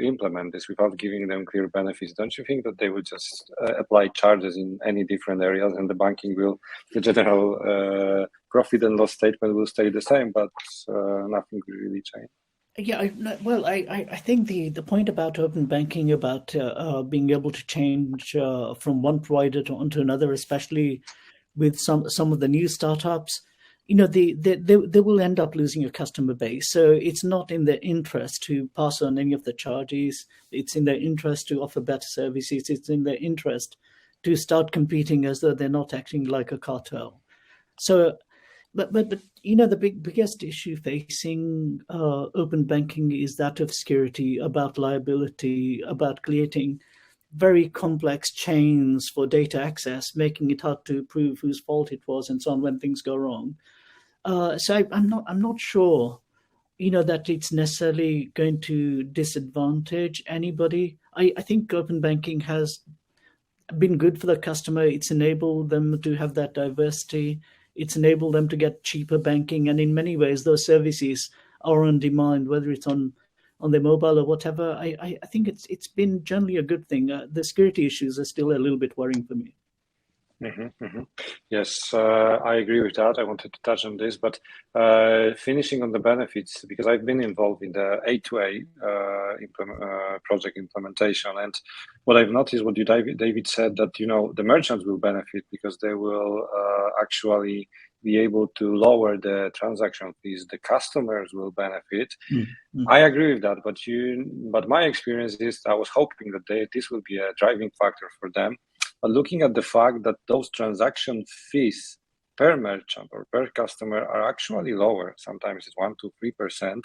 implement this without giving them clear benefits, don't you think that they will just apply charges in any different areas and the general profit and loss statement will stay the same, but nothing will really change? Yeah, I think the point about open banking, about being able to change from one provider onto another, especially with some of the new startups, they will end up losing a customer base. So it's not in their interest to pass on any of the charges. It's in their interest to offer better services. It's in their interest to start competing as though they're not acting like a cartel. So, but the biggest issue facing open banking is that of security, about liability, about creating very complex chains for data access, making it hard to prove whose fault it was and so on when things go wrong. So I'm not sure, that it's necessarily going to disadvantage anybody. I think open banking has been good for the customer. It's enabled them to have that diversity. It's enabled them to get cheaper banking. And in many ways, those services are on demand, whether it's on their mobile or whatever. I think it's been generally a good thing. The security issues are still a little bit worrying for me. Mm-hmm, mm-hmm. Yes, I agree with that. I wanted to touch on this, but finishing on the benefits, because I've been involved in the A2A project implementation, and what I've noticed, what David said, that the merchants will benefit because they will actually be able to lower the transaction fees. The customers will benefit. Mm-hmm. I agree with that, but my experience is I was hoping that this will be a driving factor for them. But looking at the fact that those transaction fees per merchant or per customer are actually lower. Sometimes it's 1 to 3%.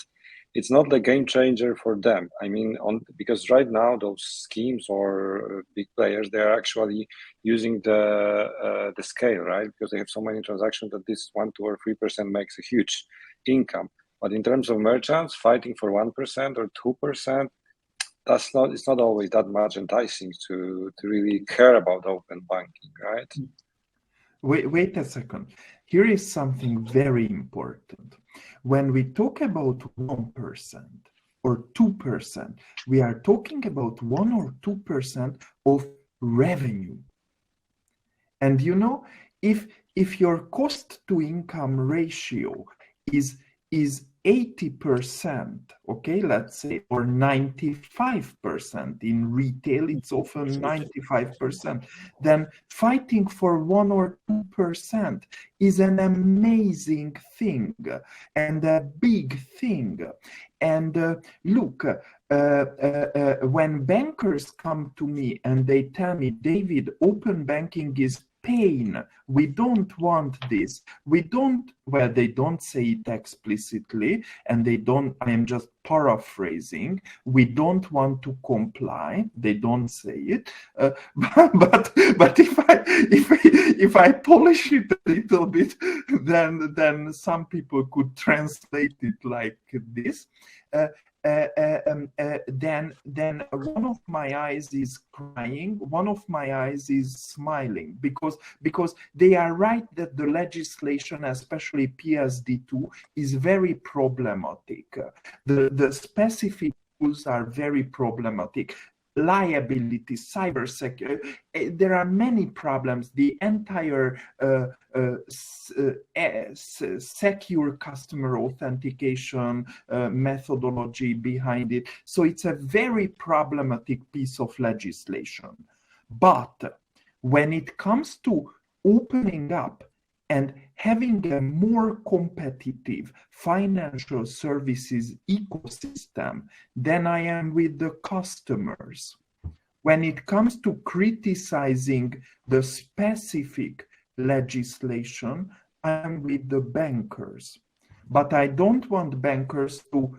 It's not the game changer for them. I mean, because right now those schemes or big players, they are actually using the scale, right? Because they have so many transactions that this 1, 2, or 3% makes a huge income. But in terms of merchants, fighting for 1% or 2%, it's not always that much enticing to really care about open banking, right? Wait a second. Here is something very important. When we talk about 1% or 2%, we are talking about 1 or 2% of revenue. And you know, if your cost to income ratio is 80%, okay, let's say, or 95%, in retail it's often 95%, then fighting for 1 or 2% is an amazing thing and a big thing. And look, when bankers come to me and they tell me, David, open banking is pain, we don't want this, we don't, well, they don't say it explicitly, and they don't, I am just paraphrasing, we don't want to comply, they don't say it, but if I polish it a little bit, then some people could translate it like this. Then one of my eyes is crying, one of my eyes is smiling, because they are right that the legislation, especially PSD2, is very problematic. The specific rules are very problematic. Liability, cybersecurity, there are many problems. The entire secure customer authentication methodology behind it. So it's a very problematic piece of legislation. But when it comes to opening up and having a more competitive financial services ecosystem, then I am with the customers. When it comes to criticizing the specific legislation, I am with the bankers. But I don't want bankers to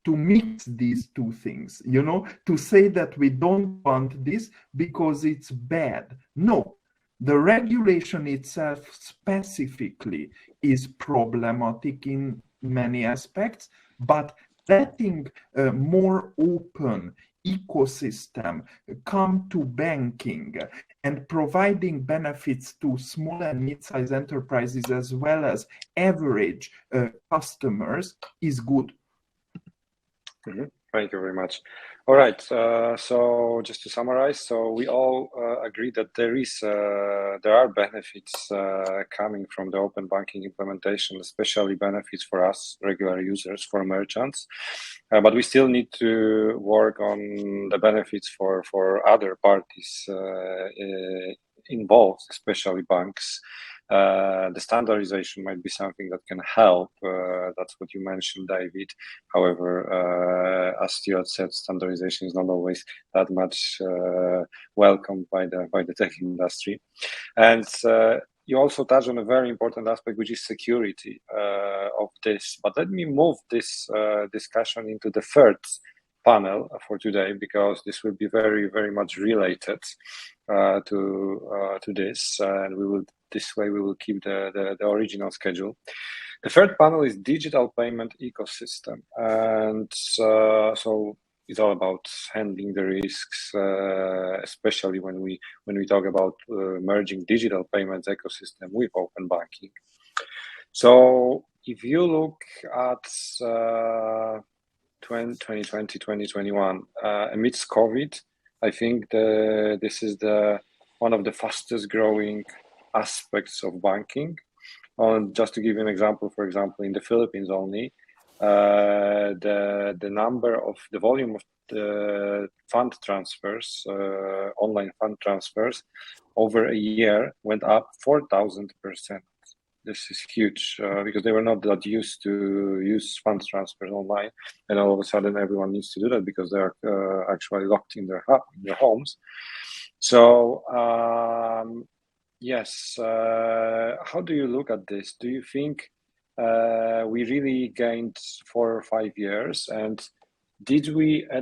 mix these two things, you know, to say that we don't want this because it's bad. No. The regulation itself specifically is problematic in many aspects, but letting a more open ecosystem come to banking and providing benefits to small and mid-sized enterprises as well as average customers is good. Mm-hmm. Thank you very much. All right. So just to summarize, so we all agree that there are benefits coming from the open banking implementation, especially benefits for us regular users, for merchants. But we still need to work on the benefits for other parties involved, especially banks. The standardization might be something that can help. That's what you mentioned, David. However, as Stuart said, standardization is not always that much welcomed by the tech industry. And you also touched on a very important aspect, which is security of this. But let me move this discussion into the third panel for today, because this will be very, very much related to this, and this way we will keep the original schedule. The third panel is digital payment ecosystem, and so it's all about handling the risks, especially when we talk about merging digital payments ecosystem with open banking. So if you look at 2020, 2021, amidst COVID, I think this is one of the fastest growing aspects of banking. Just to give you an example, for example, in the Philippines only, the volume of the fund transfers, online fund transfers, over a year went up 4,000%. This is huge because they were not that used to use fund transfers online, and all of a sudden everyone needs to do that because they are actually locked in their homes. So Yes. How do you look at this? Do you think we really gained 4 or 5 years? And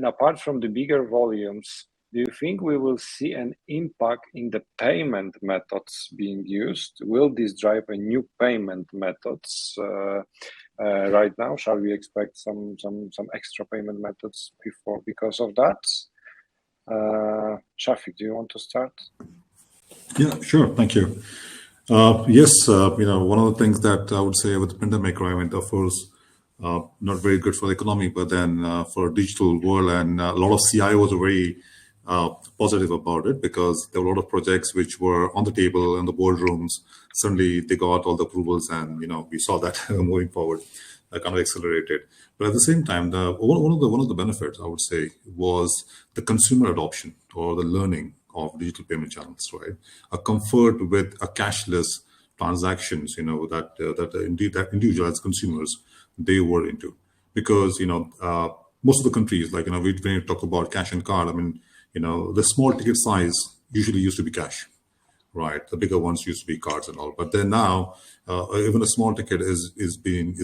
apart from the bigger volumes, do you think we will see an impact in the payment methods being used? Will this drive a new payment methods right now? Shall we expect some extra payment methods because of that? Shafiq, do you want to start? Yeah, sure. Thank you. Yes, one of the things that I would say with the pandemic, right, of course, not very good for the economy, but then for digital world, and a lot of CIOs are very positive about it, because there were a lot of projects which were on the table in the boardrooms. Suddenly they got all the approvals, and we saw that moving forward, kind of accelerated. But at the same time, one of the benefits, I would say, was the consumer adoption or the learning of digital payment channels, right? A comfort with a cashless transactions, that individual as consumers, they were into. Because, most of the countries, like, when you talk about cash and card, I mean, the small ticket size usually used to be cash, right? The bigger ones used to be cards and all. But then now, even a small ticket is being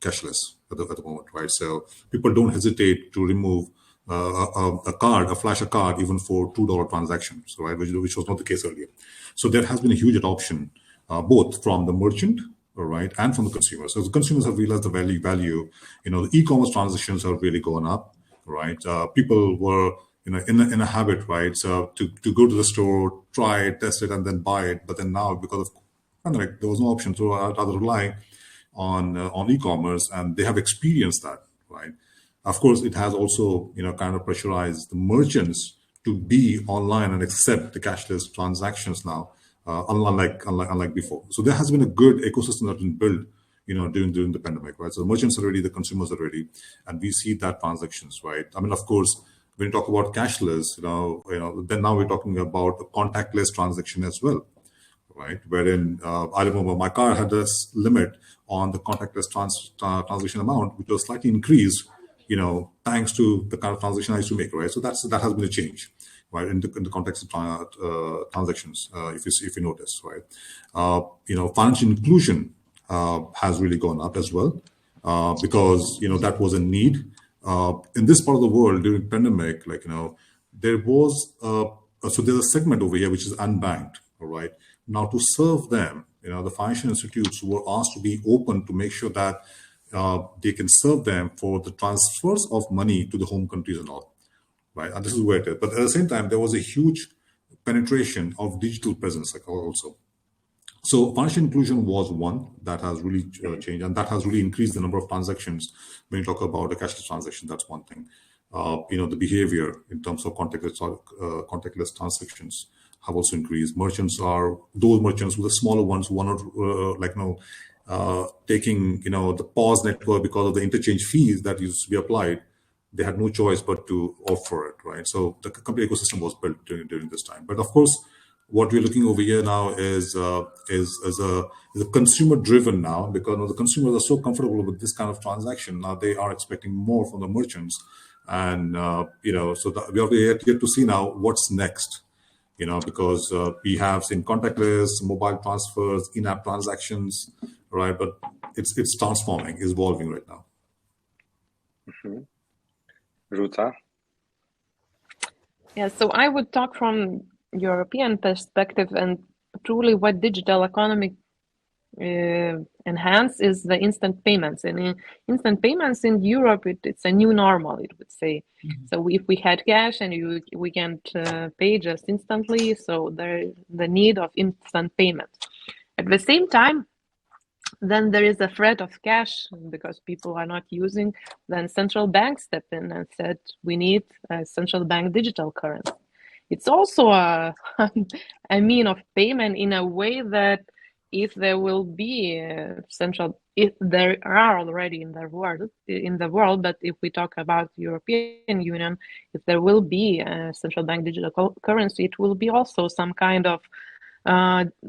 cashless at the moment, right? So people don't hesitate to remove a flash card, even for $2 transactions, right? Which was not the case earlier. So there has been a huge adoption, both from the merchant, right, and from the consumer. So the consumers have realized the value. The e-commerce transactions have really gone up, right? People were, in a habit, right? So to go to the store, try it, test it, and then buy it. But then now, because of pandemic, there was no option, so rather rely on e-commerce, and they have experienced that, right? Of course, it has also, kind of pressurized the merchants to be online and accept the cashless transactions now, unlike before. So there has been a good ecosystem that's been built, during the pandemic, right? So the merchants are ready, the consumers are ready, and we see that transactions, right? I mean, of course, when you talk about cashless, then now we're talking about a contactless transaction as well, right? Wherein I remember my car had this limit on the contactless transaction amount, which was slightly increased, thanks to the kind of transaction I used to make, right? So that has been a change, right, in the context of transactions, if you notice, right? Financial inclusion has really gone up as well, because that was a need in this part of the world during pandemic. Like, there was so there's a segment over here which is unbanked, all right? Now, to serve them, the financial institutes were asked to be open to make sure that they can serve them for the transfers of money to the home countries and all, right? And this is where it is. But at the same time, there was a huge penetration of digital presence also. So financial inclusion was one that has really changed, and that has really increased the number of transactions. When you talk about a cashless transaction, that's one thing. The behavior in terms of contactless transactions have also increased. Those merchants were the smaller ones who were not taking the POS network because of the interchange fees that used to be applied. They had no choice but to offer it, right? So the complete ecosystem was built during this time. But of course, what we're looking over here now is a consumer driven now, because the consumers are so comfortable with this kind of transaction. Now they are expecting more from the merchants, and so we are yet to see now what's next. Because we have seen contactless, mobile transfers, in-app transactions, right? But it's transforming, evolving right now. Mm-hmm. Rūta? Yeah, so I would talk from European perspective, and truly what digital economy enhance is the instant payments. And in instant payments in Europe, it's a new normal, it would say. Mm-hmm. So if we had cash and we can't pay just instantly, so there's the need of instant payment. At the same time, then there is a threat of cash because people are not using. Then central banks step in and said, we need a central bank digital currency. It's also a mean of payment in a way that if there will be if there are already in the world, but if we talk about European Union, if there will be a central bank digital currency, it will be also some kind of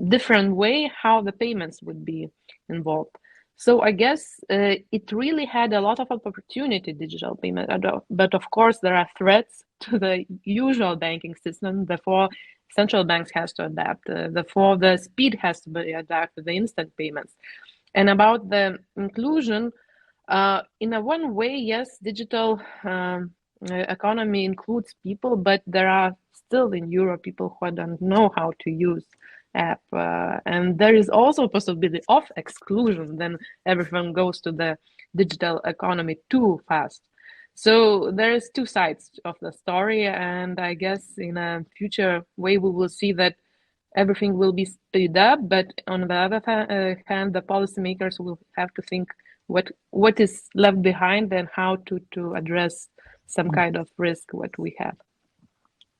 different way how the payments would be involved. So I guess it really had a lot of opportunity, digital payment, but of course there are threats to the usual banking system. Therefore, central banks has to adapt. Therefore, the speed has to be adapted, the instant payments. And about the inclusion, in a one way, yes, digital economy includes people, but there are still in Europe people who don't know how to use app, and there is also a possibility of exclusion. Then everyone goes to the digital economy too fast. So there is two sides of the story, and I guess in a future way we will see that everything will be speed up, but on the other hand, the policymakers will have to think what is left behind and how to address some kind of risk what we have.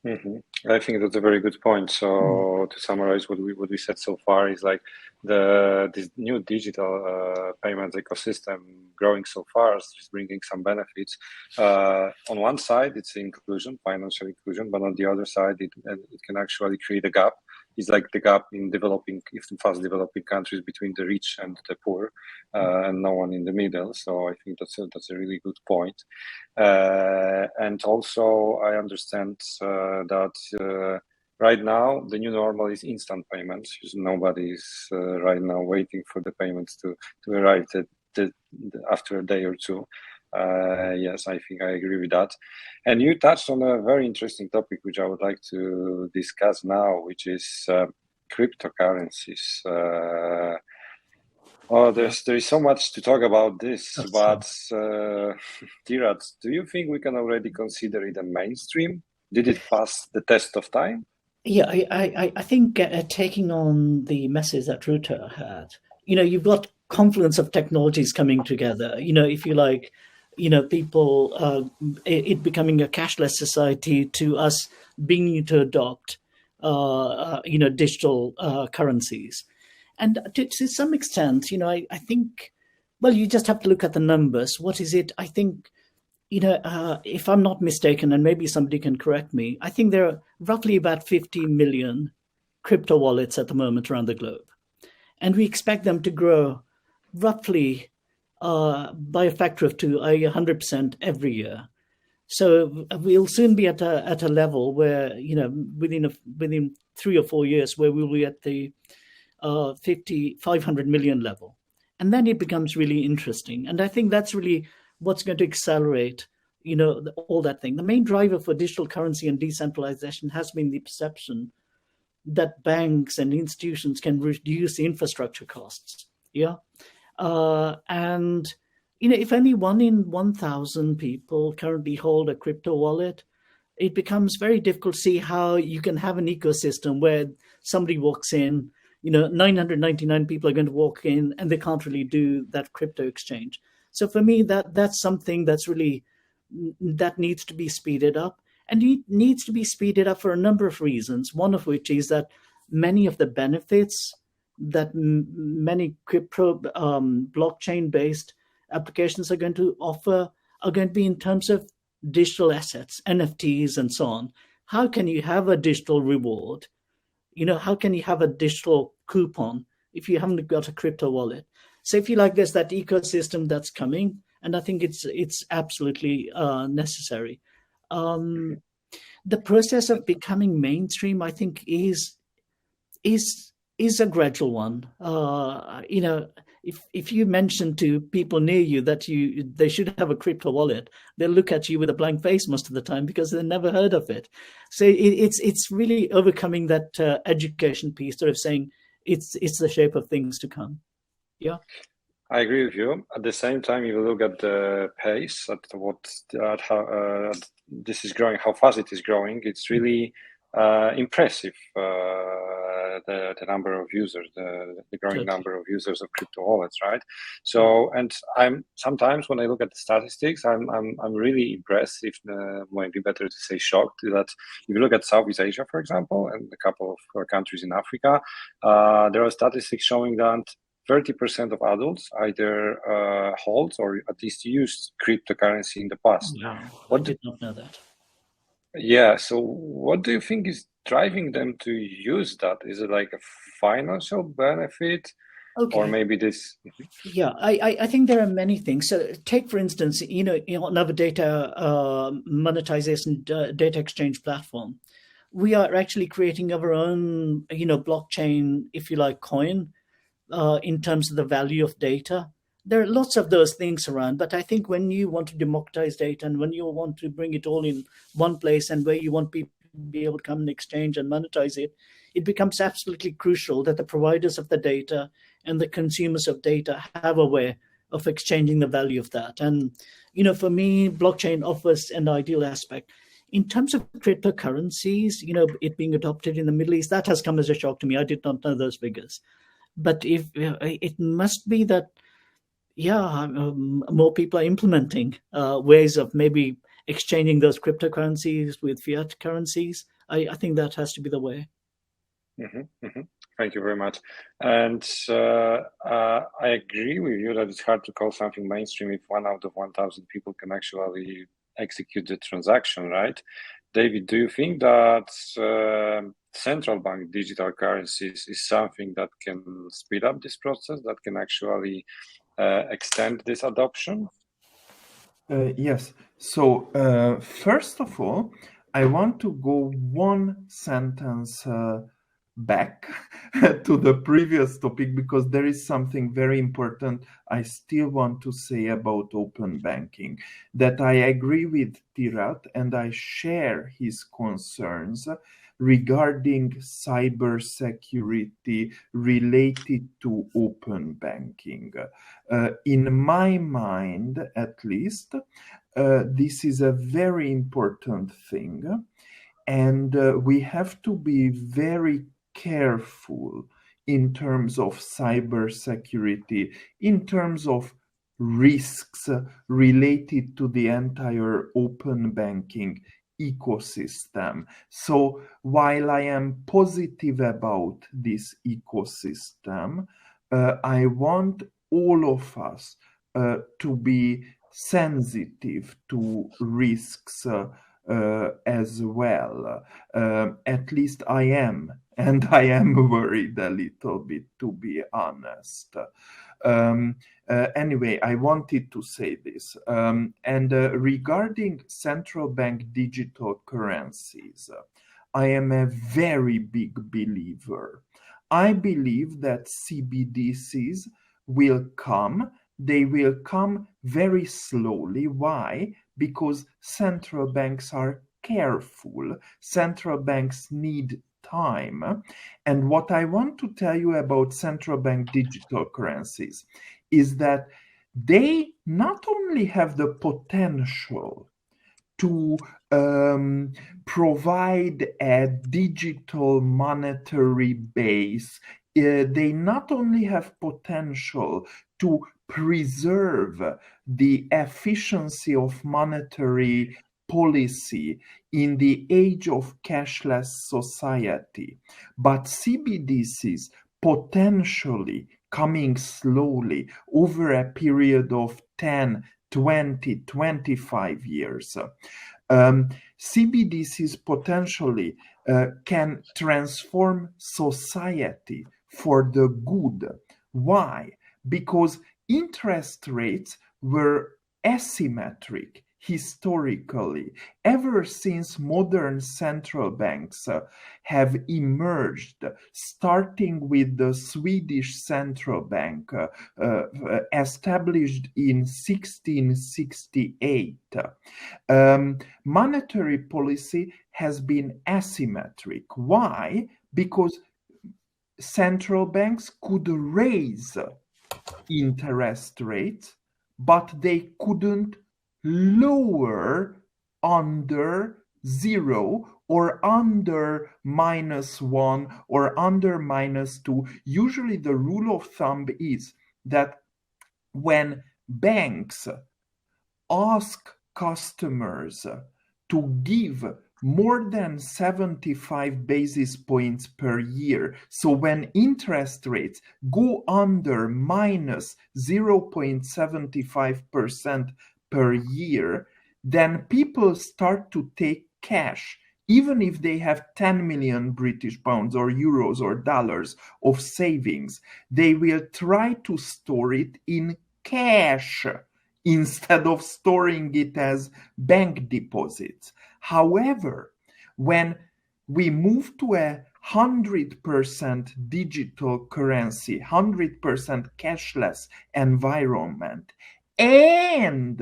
I think that's a very good point. So to summarize what we said so far is like this new digital payments ecosystem growing so fast is bringing some benefits. On one side, it's inclusion, financial inclusion, but on the other side, it can actually create a gap. It's like the gap in fast developing countries between the rich and the poor, and no one in the middle. So I think that's a really good point. And also, I understand that right now the new normal is instant payments. Nobody is right now waiting for the payments to arrive after a day or two. Yes, I think I agree with that. And you touched on a very interesting topic, which I would like to discuss now, which is cryptocurrencies. There is so much to talk about this, but Tirath, do you think we can already consider it a mainstream? Did it pass the test of time? Yeah, I think taking on the message that Rūta had, you've got confluence of technologies coming together. If you like, people, it becoming a cashless society to us being to adopt, digital currencies. And to some extent, I think, well, you just have to look at the numbers. What is it? I think, if I'm not mistaken, and maybe somebody can correct me, I think there are roughly about 50 million crypto wallets at the moment around the globe. And we expect them to grow roughly by a factor of 100% every year. So we'll soon be at a level where, within 3 or 4 years, where we'll be at the 500 million level. And then it becomes really interesting. And I think that's really what's going to accelerate, all that thing. The main driver for digital currency and decentralization has been the perception that banks and institutions can reduce the infrastructure costs. Yeah. And, if only 1 in 1,000 people currently hold a crypto wallet, it becomes very difficult to see how you can have an ecosystem where somebody walks in, 999 people are going to walk in and they can't really do that crypto exchange. So for me, that's something that needs to be speeded up. And it needs to be speeded up for a number of reasons, one of which is that many of the benefits that many crypto blockchain-based applications are going to offer are going to be in terms of digital assets, NFTs, and so on. How can you have a digital reward? How can you have a digital coupon if you haven't got a crypto wallet? So if you like, there's that ecosystem that's coming, and I think it's absolutely necessary. The process of becoming mainstream, I think, is a gradual one. If you mention to people near you that they should have a crypto wallet, they'll look at you with a blank face most of the time because they've never heard of it. So it's really overcoming that education piece, sort of saying it's the shape of things to come. Yeah, I agree with you. At the same time, if you look at the pace, at how this is growing, how fast it is growing, it's really impressive. The number of users, the growing number of users of crypto wallets, right? So, and I'm sometimes when I look at the statistics, I'm really impressed. If might be better to say shocked, that if you look at Southeast Asia, for example, and a couple of countries in Africa, there are statistics showing that 30% of adults either hold or at least used cryptocurrency in the past. Yeah, I did not know that. Yeah, so what do you think is driving them to use that? Is it like a financial benefit? Okay. Or maybe this? Yeah, I think there are many things. So take, for instance, another data monetization, data exchange platform. we are actually creating our own, blockchain, if you like, coin, in terms of the value of data. There are lots of those things around, but I think when you want to democratize data and when you want to bring it all in one place and where you want people to be able to come and exchange and monetize it, it becomes absolutely crucial that the providers of the data and the consumers of data have a way of exchanging the value of that. And, for me, blockchain offers an ideal aspect. In terms of cryptocurrencies, it being adopted in the Middle East, that has come as a shock to me. I did not know those figures. But if it must be that, more people are implementing ways of maybe exchanging those cryptocurrencies with fiat currencies. I think that has to be the way. Thank you very much. And I agree with you that it's hard to call something mainstream if 1 out of 1,000 people can actually execute the transaction, right? David, do you think that central bank digital currencies is something that can speed up this process, that can actually extend this adoption? Yes. So first of all, I want to go one sentence back to the previous topic, because there is something very important I still want to say about open banking, that I agree with Tirath and I share his concerns regarding cybersecurity related to open banking. In my mind, at least, this is a very important thing, and we have to be very careful in terms of cybersecurity, in terms of risks related to the entire open banking ecosystem. So while I am positive about this ecosystem, I want all of us to be sensitive to risks as well. At least I am, and I am worried a little bit, to be honest. Anyway, I wanted to say this. And regarding central bank digital currencies, I am a very big believer. I believe that CBDCs will come. They will come very slowly. Why? Because central banks are careful. Central banks need time. And what I want to tell you about central bank digital currencies is that they not only have the potential to provide a digital monetary base, they not only have potential to preserve the efficiency of monetary policy in the age of cashless society, but CBDCs potentially coming slowly over a period of 10, 20, 25 years. CBDCs potentially can transform society for the good. Why? Because interest rates were asymmetric historically. Ever since modern central banks have emerged, starting with the Swedish central bank established in 1668, monetary policy has been asymmetric. Why? Because central banks could raise interest rates, but they couldn't lower under 0 or under -1 or under -2. Usually the rule of thumb is that when banks ask customers to give more than 75 basis points per year, so when interest rates go under -0.75% per year, then people start to take cash, even if they have 10 million British pounds or euros or dollars of savings. They will try to store it in cash instead of storing it as bank deposits. However, when we move to a 100% digital currency, 100% cashless environment, and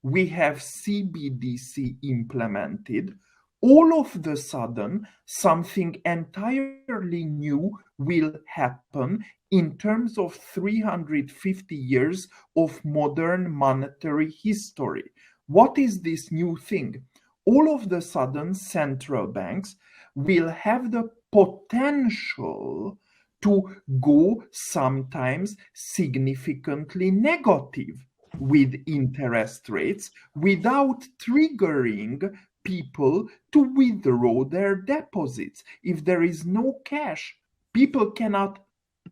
we have CBDC implemented, all of the sudden, something entirely new will happen in terms of 350 years of modern monetary history. What is this new thing? All of the sudden, central banks will have the potential to go sometimes significantly negative with interest rates without triggering people to withdraw their deposits. If there is no cash, people cannot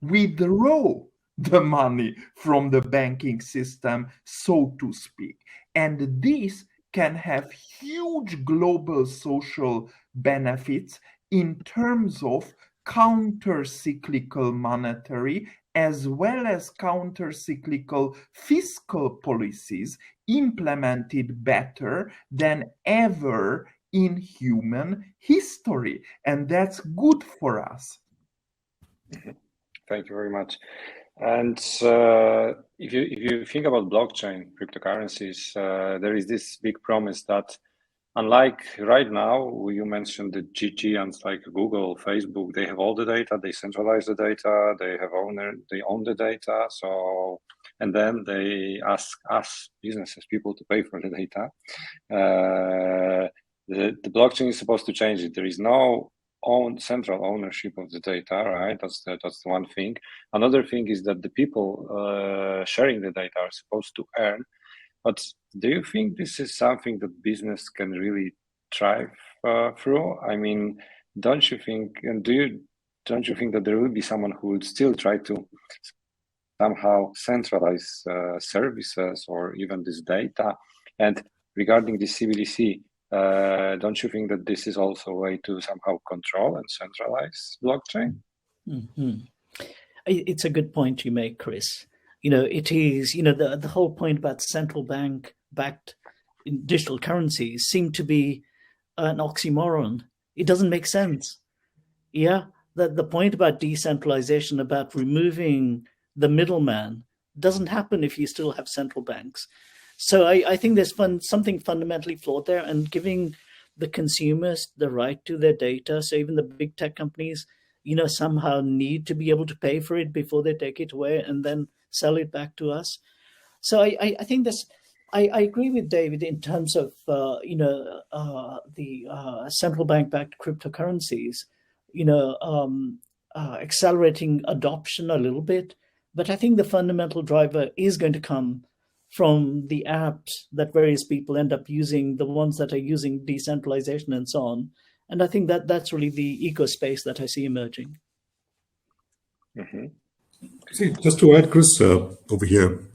withdraw the money from the banking system, so to speak. And this can have huge global social benefits in terms of counter-cyclical monetary as well as counter-cyclical fiscal policies implemented better than ever in human history. And that's good for us. Thank you very much. And if you think about blockchain, cryptocurrencies, there is this big promise that unlike right now, you mentioned the giants like Google, Facebook, they have all the data, they centralize the data, they own the data. So, and then they ask us businesses, people to pay for the data. The blockchain is supposed to change it. There is no central ownership of the data, right? That's the one thing. Another thing is that the people sharing the data are supposed to earn. But do you think this is something that business can really thrive through? I mean, don't you think? And don't you think that there will be someone who would still try to somehow centralize services or even this data? And regarding the CBDC, don't you think that this is also a way to somehow control and centralize blockchain? Mm-hmm. It's a good point you make, Chris. It is, the whole point about central bank-backed digital currencies seem to be an oxymoron. It doesn't make sense. Yeah, the point about decentralization, about removing the middleman, doesn't happen if you still have central banks. So I think there's something fundamentally flawed there, and giving the consumers the right to their data. So even the big tech companies, somehow need to be able to pay for it before they take it away and then sell it back to us. So I think I agree with David in terms of the central bank-backed cryptocurrencies, accelerating adoption a little bit. But I think the fundamental driver is going to come from the apps that various people end up using, the ones that are using decentralization and so on. And I think that's really the eco space that I see emerging. Mm-hmm. See, just to add, Chris, over here,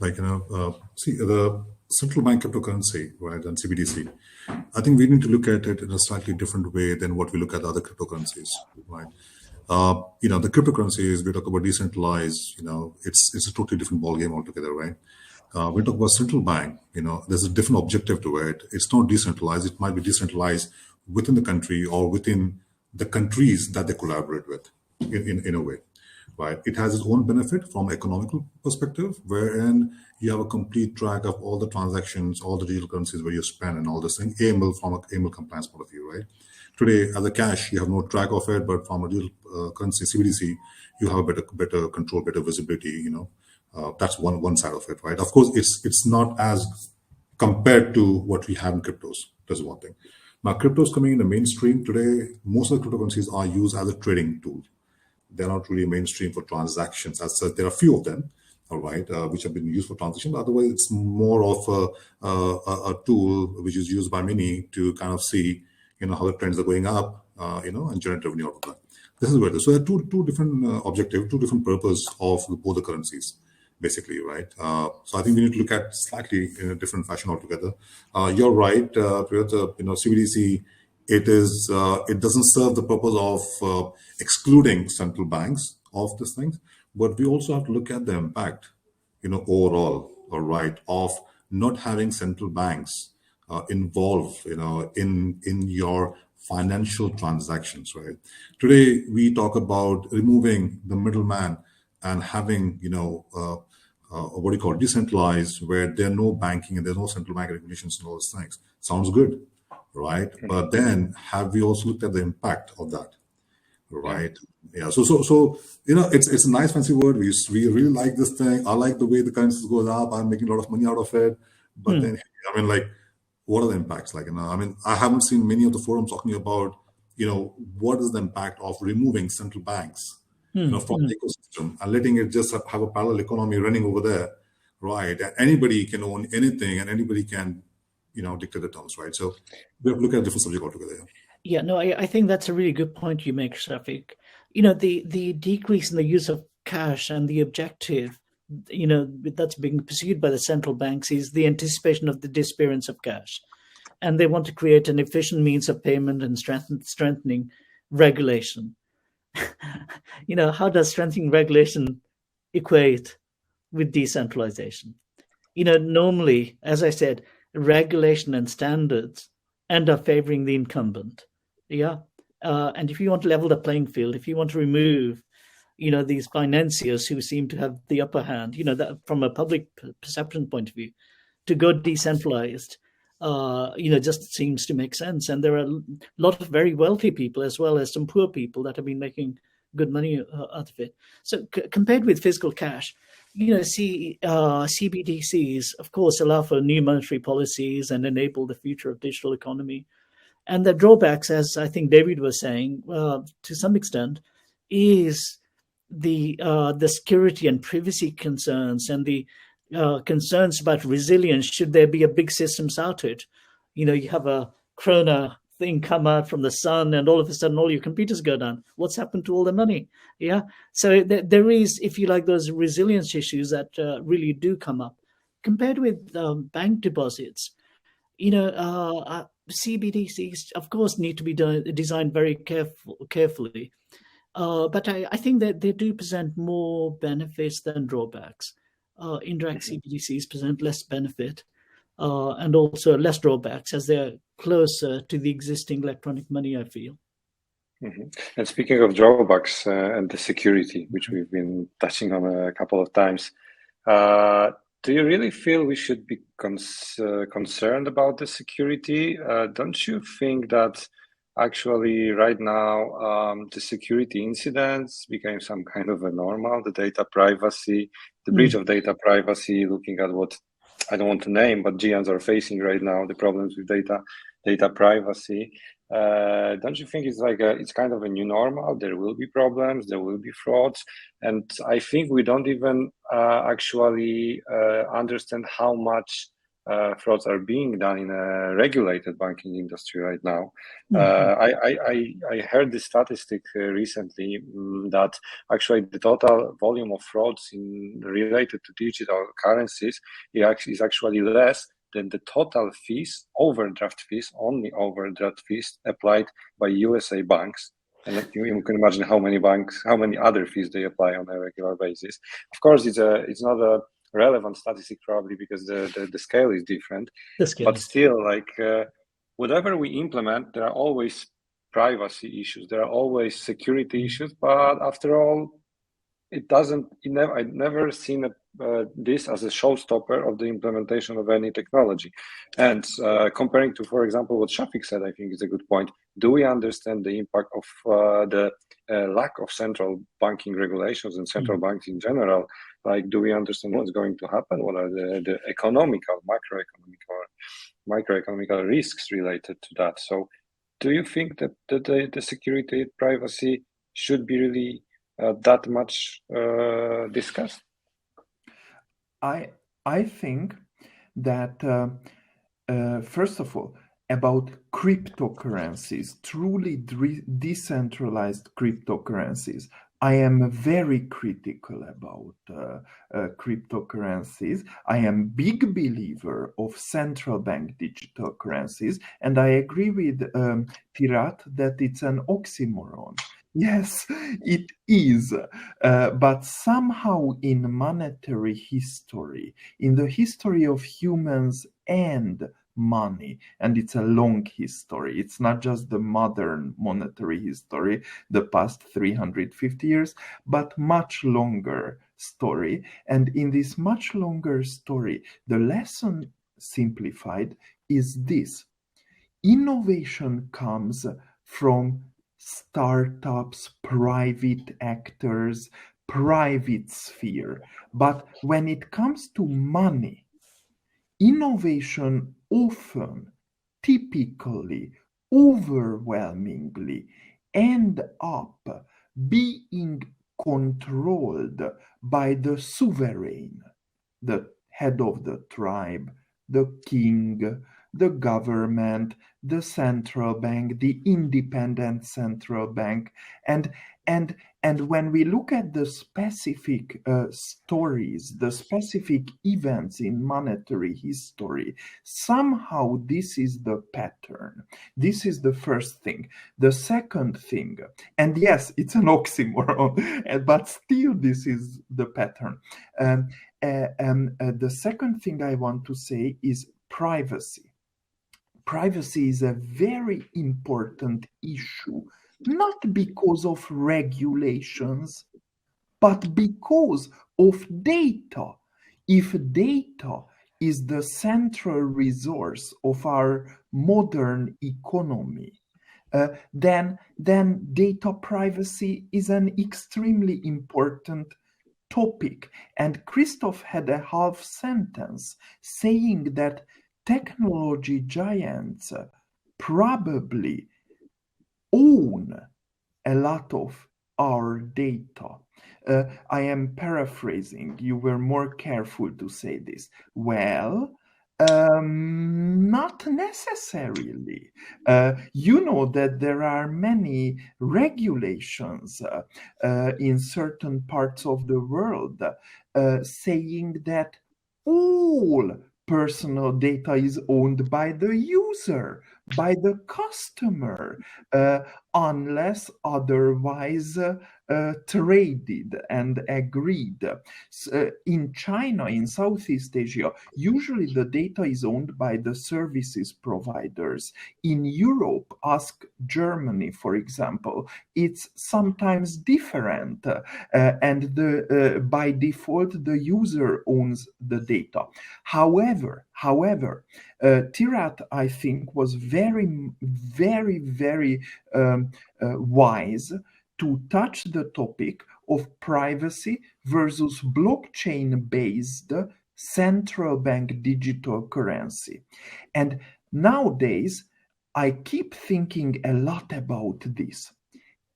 see the central bank cryptocurrency, right, and CBDC. I think we need to look at it in a slightly different way than what we look at other cryptocurrencies, right? The cryptocurrencies, we talk about decentralized, it's a totally different ballgame altogether, right? We talk about central bank, there's a different objective to it. It's not decentralized. It might be decentralized within the country or within the countries that they collaborate with in a way, right? It has its own benefit from economical perspective, wherein you have a complete track of all the transactions, all the digital currencies where you spend and all this thing, AML from an AML compliance point of view, right? Today, as a cash, you have no track of it, but from a digital currency, CBDC, you have a better control, better visibility, that's one side of it, right? Of course, it's not as compared to what we have in cryptos. That's one thing. Now, cryptos coming in the mainstream today, most of the cryptocurrencies are used as a trading tool. They're not really mainstream for transactions. As such, there are a few of them, all right, which have been used for transactions. But otherwise, it's more of a tool which is used by many to kind of see, how the trends are going up, and generate revenue out of that. This is where it is. So there are two different objectives, two different purposes of both the currencies, basically, right? So I think we need to look at slightly in a different fashion altogether. You're right, CBDC, it doesn't serve the purpose of excluding central banks of these things, but we also have to look at the impact, overall, all right, of not having central banks involved, in your financial transactions, right? Today, we talk about removing the middleman and having, what do you call it, decentralized, where there are no banking and there's no central bank regulations and all those things. Sounds good, right? But then have we also looked at the impact of that, right? Yeah. So it's a nice fancy word. We really like this thing. I like the way the currencies goes up. I'm making a lot of money out of it. But then, what are the impacts? I haven't seen many of the forums talking about, what is the impact of removing central banks, from the ecosystem and letting it just have a parallel economy running over there, right? And anybody can own anything and anybody can, dictate the terms, right? So we have to look at a different subject altogether. Yeah, no, I think that's a really good point you make, Shafiq. The decrease in the use of cash and the objective, that's being pursued by the central banks is the anticipation of the disappearance of cash. And they want to create an efficient means of payment and strengthening regulation. How does strengthening regulation equate with decentralization? Normally, as I said, regulation and standards end up favoring the incumbent. And if you want to level the playing field, if you want to remove, these financiers who seem to have the upper hand, that from a public perception point of view, to go decentralized, just seems to make sense. And there are a lot of very wealthy people as well as some poor people that have been making good money out of it. So compared with physical cash, CBDCs, of course, allow for new monetary policies and enable the future of digital economy. And the drawbacks, as I think David was saying, to some extent, is the security and privacy concerns and the concerns about resilience should there be a big systems outage. You have a Corona thing come out from the sun and all of a sudden all your computers go down. What's happened to all the money? Yeah. So there is, if you like, those resilience issues that really do come up. Compared with bank deposits, CBDCs, of course, need to be designed very carefully. But I think that they do present more benefits than drawbacks. Indirect CBDCs present less benefit and also less drawbacks as they're closer to the existing electronic money, I feel. And speaking of drawbacks and the security, which we've been touching on a couple of times, do you really feel we should be concerned about the security? Don't you think that actually right now the security incidents became some kind of a normal, the data privacy, the breach of data privacy, looking at what I don't want to name, but giants are facing right now, the problems with data privacy. Don't you think it's it's kind of a new normal? There will be problems, there will be frauds, and I think we don't even actually understand how much frauds are being done in a regulated banking industry right now. I heard this statistic recently that actually the total volume of frauds related to digital currencies is actually less than the total fees, only overdraft fees applied by USA banks. And you can imagine how many other fees they apply on a regular basis. Of course, it's not a relevant statistic probably because the scale is different. But still, whatever we implement, there are always privacy issues, there are always security issues. But after all, I've never seen this as a showstopper of the implementation of any technology. And comparing to, for example, what Shafiq said, I think is a good point. Do we understand the impact of the lack of central banking regulations and central banks in general? Do we understand what's going to happen? What are the economical, microeconomical risks related to that? So do you think that the security privacy should be really that much discussed? I think that first of all, about cryptocurrencies, truly decentralized cryptocurrencies, I am very critical about cryptocurrencies. I am a big believer of central bank digital currencies, and I agree with Tirath that it's an oxymoron. Yes, it is. But somehow in monetary history, in the history of humans and money, and it's a long history. It's not just the modern monetary history, the past 350 years, but much longer story. And in this much longer story, the lesson simplified is this: innovation comes from startups, private actors, private sphere. But when it comes to money, innovation often, typically, overwhelmingly end up being controlled by the sovereign, the head of the tribe, the king, the government, the central bank, the independent central bank. And when we look at the specific stories, the specific events in monetary history, somehow this is the pattern. This is the first thing. The second thing, and yes, it's an oxymoron, but still this is the pattern. The second thing I want to say is privacy. Privacy is a very important issue, not because of regulations, but because of data. If data is the central resource of our modern economy, then data privacy is an extremely important topic. And Krzysztof had a half sentence saying that technology giants probably own a lot of our data. I am paraphrasing. You were more careful to say this. Well, not necessarily. You know that there are many regulations in certain parts of the world saying that all personal data is owned by the user, by the customer, unless otherwise traded and agreed. In China, in Southeast Asia, usually the data is owned by the services providers. In Europe, ask Germany, for example, it's sometimes different, and by default, the user owns the data. However, Tirath, I think, was very, very, very wise to touch the topic of privacy versus blockchain-based central bank digital currency. And nowadays, I keep thinking a lot about this.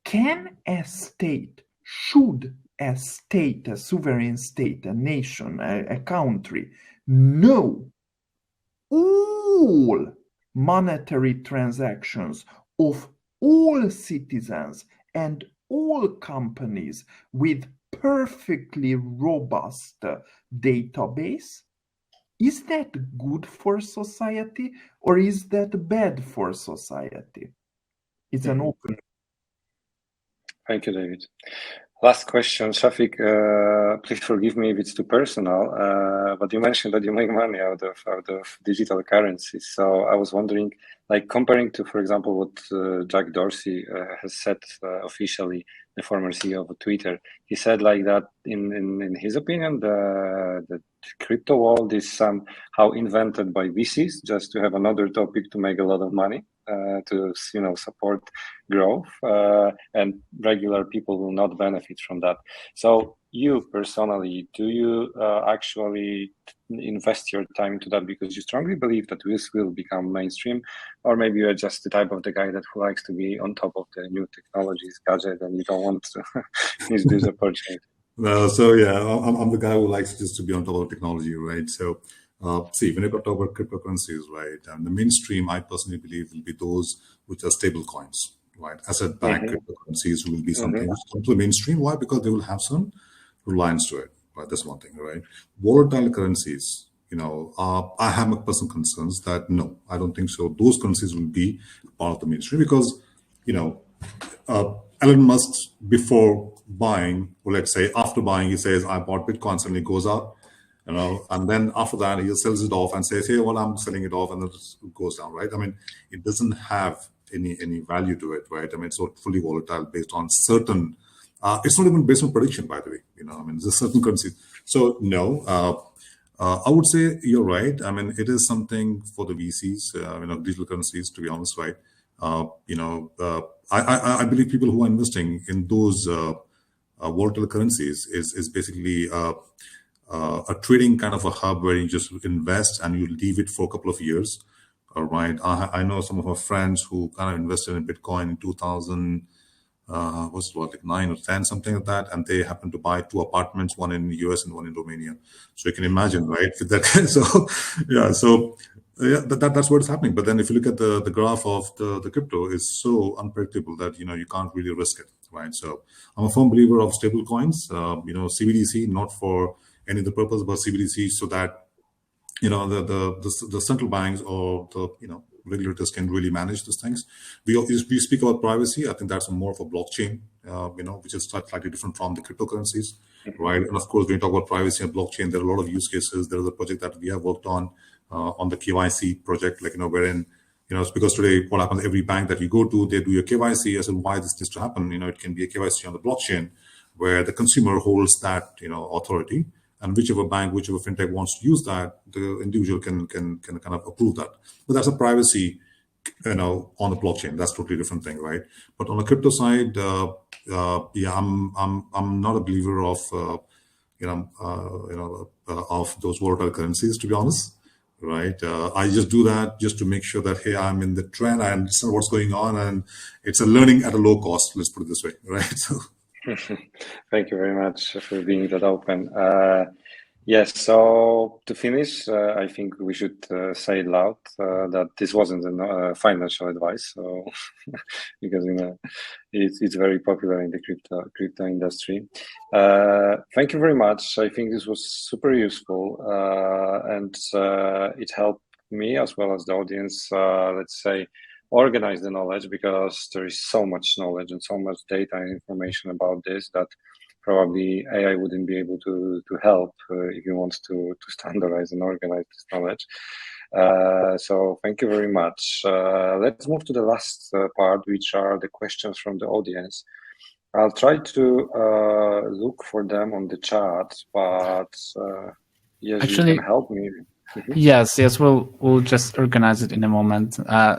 Can a state, should a state, a sovereign state, a nation, a country, know all monetary transactions of all citizens and all companies with perfectly robust database? Is that good for society or is that bad for society? It's an open. Thank you, David. Last question, Shafiq. Please forgive me if it's too personal, but you mentioned that you make money out of digital currencies. So I was wondering, like comparing to, for example, what Jack Dorsey has said officially, the former CEO of Twitter. He said like that in his opinion, the crypto world is somehow invented by VCs just to have another topic to make a lot of money. To support growth, and regular people will not benefit from that. So you personally, do you actually invest your time into that because you strongly believe that this will become mainstream, or maybe you're just the type of the guy that who likes to be on top of the new technologies, gadget, and you don't want to miss this opportunity? So yeah, I'm the guy who likes just to be on top of technology, right? So. See, when you talk about cryptocurrencies, right, and the mainstream, I personally believe, will be those which are stable coins, right? Asset-backed cryptocurrencies will be something which comes to the mainstream. Why? Because they will have some reliance to it, right? That's one thing, right? Volatile currencies, I have my personal concerns that no, I don't think so. Those currencies will be part of the mainstream because, Elon Musk, before buying, or let's say after buying, he says, I bought Bitcoin, suddenly goes up. And then after that, he sells it off and says, hey, well, I'm selling it off, and then it goes down, right? I mean, it doesn't have any value to it, right? I mean, it's fully volatile based on certain, it's not even based on prediction, by the way, I mean, there's certain currencies. So no, I would say you're right. I mean, it is something for the VCs, digital currencies, to be honest, right? I believe people who are investing in those volatile currencies is basically a trading kind of a hub where you just invest and you leave it for a couple of years. All right. I know some of our friends who kind of invested in Bitcoin in 2000, like 9 or 10, something like that. And they happened to buy 2 apartments, one in the US and one in Romania. So you can imagine, right? With that. That's what's happening. But then if you look at the graph of the crypto, is so unpredictable that, you can't really risk it, right? So I'm a firm believer of stable coins, CBDC, not for any other purpose, but CBDC so that, the central banks or the, regulators can really manage these things. We speak about privacy. I think that's more of a blockchain, which is slightly different from the cryptocurrencies, right? And of course, when you talk about privacy and blockchain, there are a lot of use cases. There is a project that we have worked on the KYC project, wherein, it's because today what happens, every bank that you go to, they do your KYC. I said, why this needs to happen? It can be a KYC on the blockchain where the consumer holds that, authority. And whichever bank, whichever fintech wants to use that, the individual can kind of approve that. But that's a privacy, on the blockchain. That's a totally different thing, right? But on the crypto side, I'm not a believer of, of those volatile currencies, to be honest, right? I just do that just to make sure that, hey, I'm in the trend, I understand what's going on, and it's a learning at a low cost. Let's put it this way, right? So. Thank you very much for being that open. Yes, so to finish, I think we should say it loud that this wasn't financial advice, so because it's very popular in the crypto industry. Thank you very much. I think this was super useful, and it helped me as well as the audience. Let's say, organize the knowledge, because there is so much knowledge and so much data and information about this that probably AI wouldn't be able to help if you want to standardize and organize this knowledge. So thank you very much. Let's move to the last part, which are the questions from the audience. I'll try to look for them on the chat, but yes, actually, you can help me. Yes, we'll just organize it in a moment.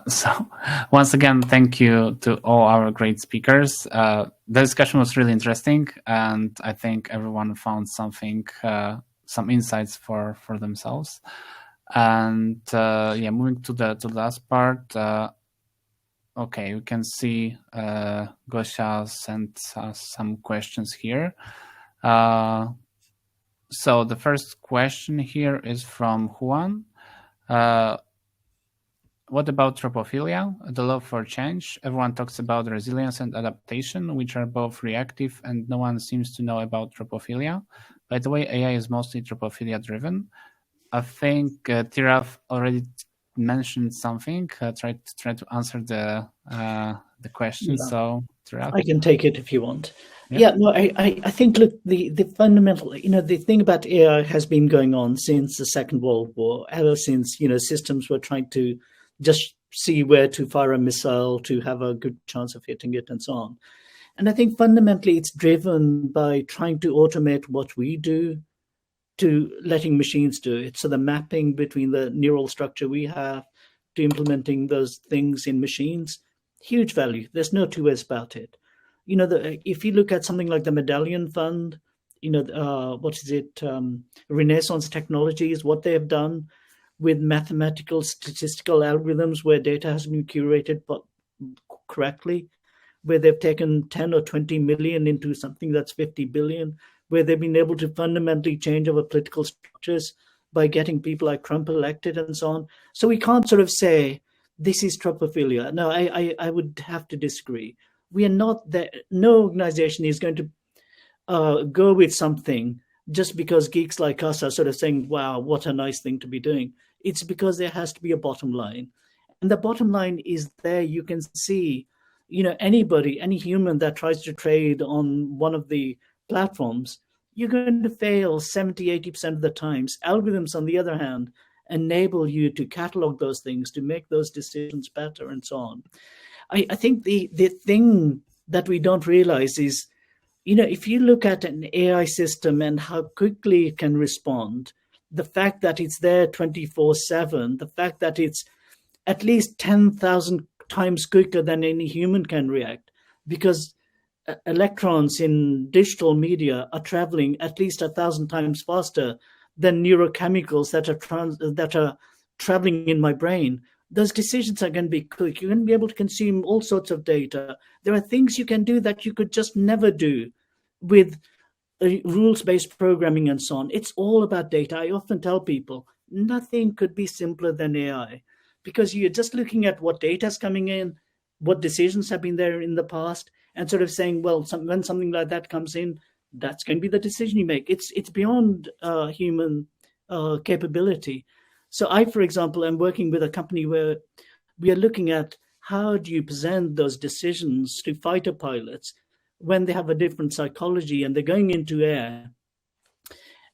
So once again, thank you to all our great speakers. The discussion was really interesting, and I think everyone found something, some insights for themselves. And moving to the last part. Okay, we can see Gosia sent us some questions here. So the first question here is from Juan. What about tropophilia, the love for change? Everyone talks about resilience and adaptation, which are both reactive, and no one seems to know about tropophilia. By the way, AI is mostly tropophilia driven. I think Tirath already mentioned something. Try to answer the question. Yeah. So Tirath, I can take it if you want. Yeah, no, I think, look, the fundamental, the thing about AI has been going on since the Second World War, ever since, systems were trying to just see where to fire a missile to have a good chance of hitting it and so on. And I think fundamentally it's driven by trying to automate what we do to letting machines do it. So the mapping between the neural structure we have to implementing those things in machines, huge value. There's no two ways about it. If you look at something like the Medallion Fund, Renaissance Technologies, what they have done with mathematical statistical algorithms where data has been curated correctly, where they've taken 10 or 20 million into something that's 50 billion, where they've been able to fundamentally change our political structures by getting people like Trump elected and so on. So we can't sort of say this is tropophilia. No, I would have to disagree. We are not there. No organization is going to go with something just because geeks like us are sort of saying, wow, what a nice thing to be doing. It's because there has to be a bottom line. And the bottom line is there. You can see, any human that tries to trade on one of the platforms you're going to fail 70-80% of the times. Algorithms, on the other hand, enable you to catalog those things, to make those decisions better, and so on. I think the thing that we don't realize is, if you look at an AI system and how quickly it can respond, the fact that it's there 24/7, the fact that it's at least 10,000 times quicker than any human can react, because electrons in digital media are traveling at least 1,000 times faster than neurochemicals that are traveling in my brain. Those decisions are going to be quick. You're going to be able to consume all sorts of data. There are things you can do that you could just never do with rules-based programming and so on. It's all about data. I often tell people, nothing could be simpler than AI, because you're just looking at what data is coming in, what decisions have been there in the past, and sort of saying, well, when something like that comes in, that's going to be the decision you make. It's beyond human capability. So I, for example, am working with a company where we are looking at how do you present those decisions to fighter pilots when they have a different psychology and they're going into air.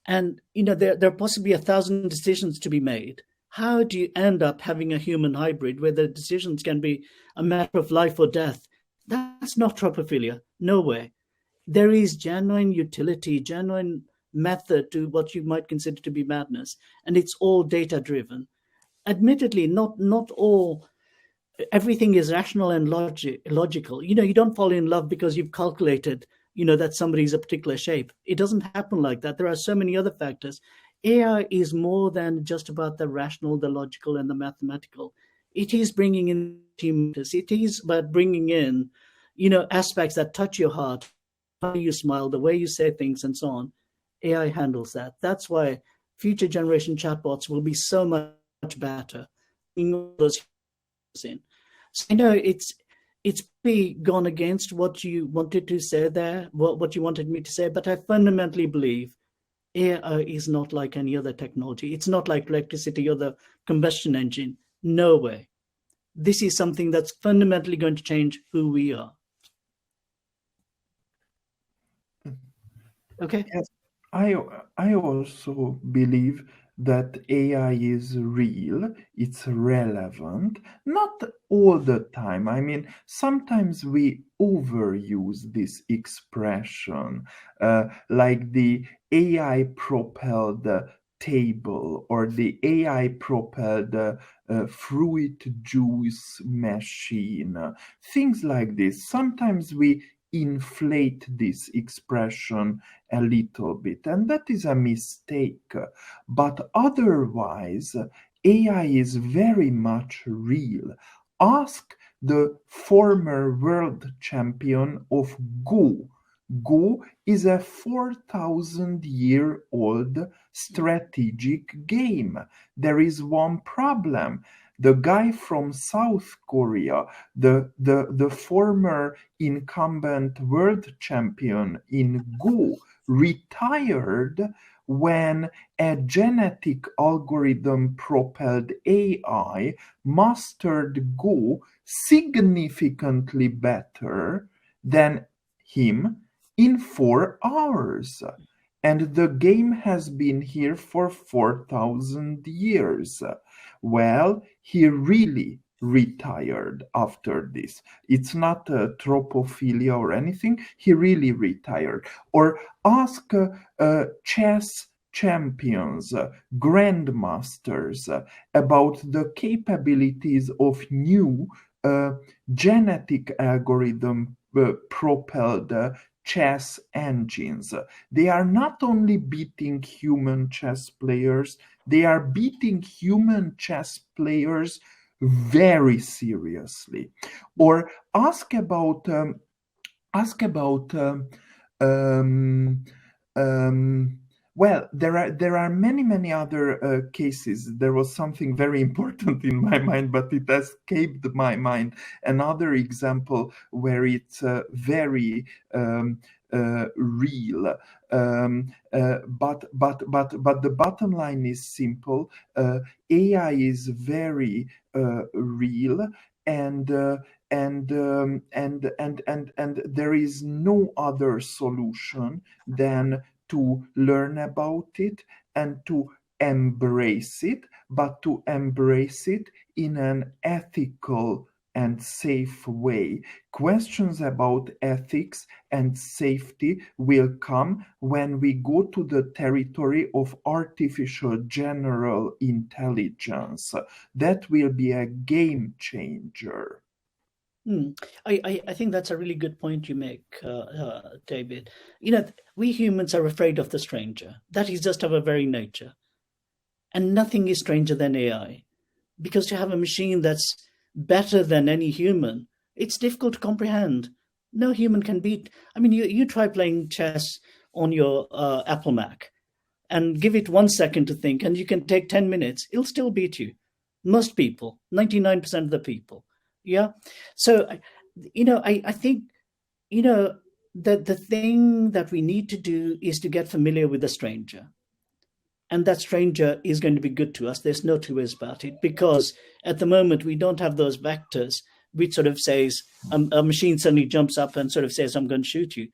And, there are possibly 1,000 decisions to be made. How do you end up having a human hybrid where the decisions can be a matter of life or death? That's not tropophilia. No way. There is genuine utility, genuine method to what you might consider to be madness, and it's all data driven. Admittedly, not all, everything is rational and logical. You don't fall in love because you've calculated, that somebody's a particular shape. It doesn't happen like that. There are so many other factors. AI is more than just about the rational, the logical, and the mathematical. It is bringing in humanness. It is about bringing in, aspects that touch your heart, the way you smile, the way you say things, and so on. AI handles that. That's why future generation chatbots will be so much better. Those in. So, it's pretty gone against what you wanted to say there, what you wanted me to say, but I fundamentally believe AI is not like any other technology. It's not like electricity or the combustion engine. No way. This is something that's fundamentally going to change who we are. Okay? Yes, I also believe that AI is real, it's relevant, not all the time. I mean, sometimes we overuse this expression, like the AI-propelled table or the AI-propelled fruit juice machine, things like this. Sometimes we inflate this expression a little bit, and that is a mistake. But otherwise, AI is very much real. Ask the former world champion of Go. Go is a 4,000-year-old strategic game. There is one problem. The guy from South Korea, the former incumbent world champion in Go, retired when a genetic algorithm propelled AI mastered Go significantly better than him in 4 hours. And the game has been here for 4,000 years. Well, he really retired after this. It's not tropophilia or anything. He really retired. Or ask chess champions, grandmasters about the capabilities of new genetic algorithm propelled chess engines. They are not only beating human chess players, they are beating human chess players very seriously. Or ask about well, there are many other cases. There was something very important in my mind, but it escaped my mind. Another example where it's very real. But the bottom line is simple. AI is very real, and there is no other solution than to learn about it and to embrace it, but to embrace it in an ethical and safe way. Questions about ethics and safety will come when we go to the territory of artificial general intelligence. That will be a game changer. I think that's a really good point you make, David. We humans are afraid of the stranger. That is just our very nature. And nothing is stranger than AI. Because to have a machine that's better than any human, it's difficult to comprehend. No human can beat. I mean, you try playing chess on your Apple Mac and give it 1 second to think, and you can take 10 minutes. It'll still beat you. Most people, 99% of the people. Yeah. So, I think, that the thing that we need to do is to get familiar with the stranger. And that stranger is going to be good to us. There's no two ways about it, because at the moment we don't have those vectors which sort of says a machine suddenly jumps up and sort of says, I'm going to shoot you.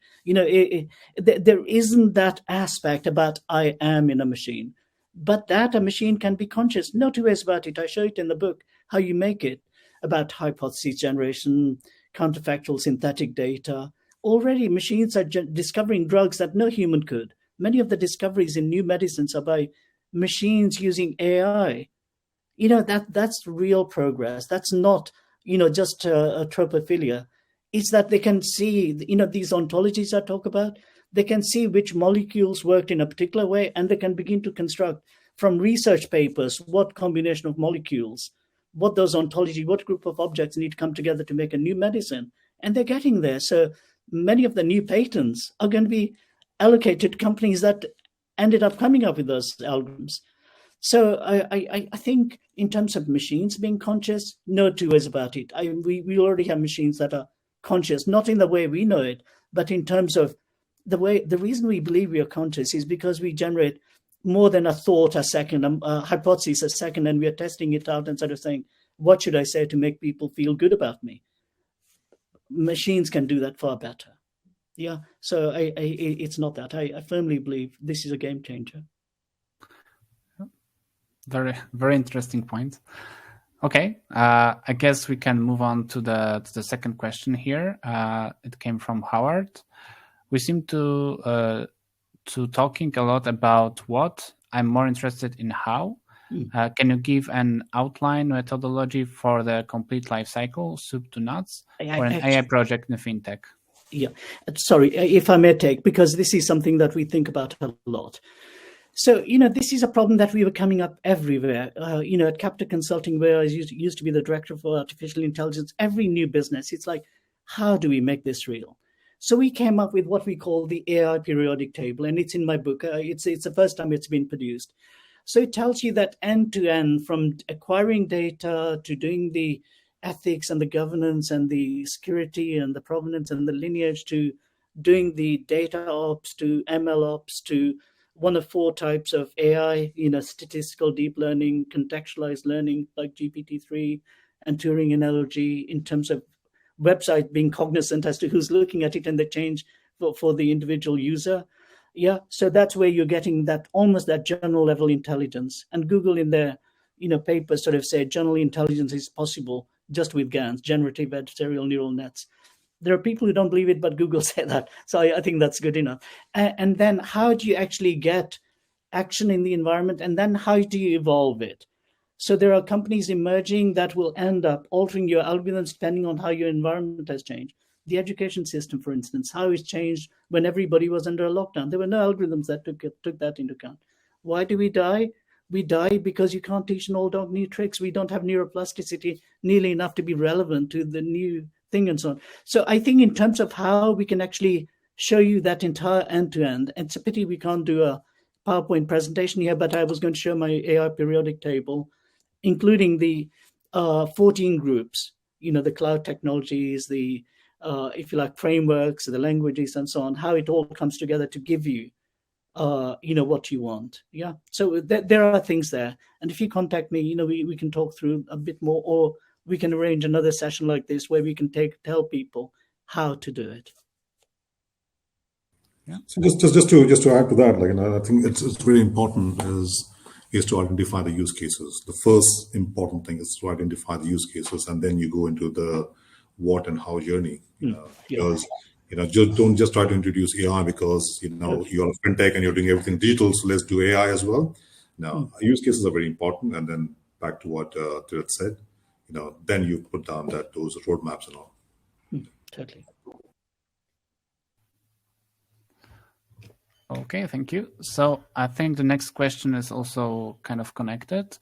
There isn't that aspect about I am in a machine, but that a machine can be conscious. No two ways about it. I show it in the book, how you make it, about hypothesis generation, counterfactual synthetic data. Already machines are discovering drugs that no human could. Many of the discoveries in new medicines are by machines using AI. That's real progress. That's not, just a tropophilia. It's that they can see, these ontologies I talk about, they can see which molecules worked in a particular way, and they can begin to construct from research papers what combination of molecules, what those ontology, what group of objects need to come together to make a new medicine. And they're getting there. So many of the new patents are going to be allocated to companies that ended up coming up with those algorithms. So I think in terms of machines being conscious, no two ways about it. We already have machines that are conscious, not in the way we know it, but in terms of the reason we believe we are conscious is because we generate more than a thought a second, a hypothesis a second, and we are testing it out and sort of saying, what should I say to make people feel good about me? Machines can do that far better. Yeah, so it's not that. I firmly believe this is a game changer. Very, very interesting point. Okay, I guess we can move on to the second question here. It came from Howard. We seem to talking a lot about what. I'm more interested in how. Can you give an outline methodology for the complete life cycle, soup to nuts, for an AI project in Fintech? Yeah, sorry, if I may take, because this is something that we think about a lot. So, this is a problem that we were coming up everywhere. At Capita Consulting, where I used to be the director for artificial intelligence, every new business, it's like, how do we make this real? So we came up with what we call the AI periodic table, and it's in my book. It's the first time it's been produced. So it tells you that end to end, from acquiring data to doing the ethics and the governance and the security and the provenance and the lineage, to doing the data ops, to ML ops, to one of 4 types of AI, statistical deep learning, contextualized learning like GPT-3 and Turing and NLG, in terms of website being cognizant as to who's looking at it and the change for the individual user. Yeah, so that's where you're getting that almost that general level intelligence. And Google in their papers sort of say general intelligence is possible just with GANs, generative adversarial neural nets. There are people who don't believe it, but Google say that. So I think that's good enough. And then how do you actually get action in the environment? And then how do you evolve it? So there are companies emerging that will end up altering your algorithms depending on how your environment has changed. The education system, for instance, how it's changed when everybody was under a lockdown. There were no algorithms that took that into account. Why do we die? We die because you can't teach an old dog new tricks. We don't have neuroplasticity nearly enough to be relevant to the new thing and so on. So I think in terms of how we can actually show you that entire end-to-end, it's a pity we can't do a PowerPoint presentation here, but I was going to show my AI periodic table, including the 14 groups, the cloud technologies, the, if you like, frameworks, the languages and so on, how it all comes together to give you, what you want. Yeah. So there are things there. And if you contact me, we can talk through a bit more, or we can arrange another session like this where we can tell people how to do it. Yeah. So just to add to that, I think it's very important is to identify the use cases. The first important thing is to identify the use cases, and then you go into the what and how journey. Because don't just try to introduce AI because you're a fintech and you're doing everything digital, so let's do AI as well. No, use cases are very important, and then back to what Tirath said, then you put down those roadmaps and all. Totally. Okay, thank you. So I think the next question is also kind of connected.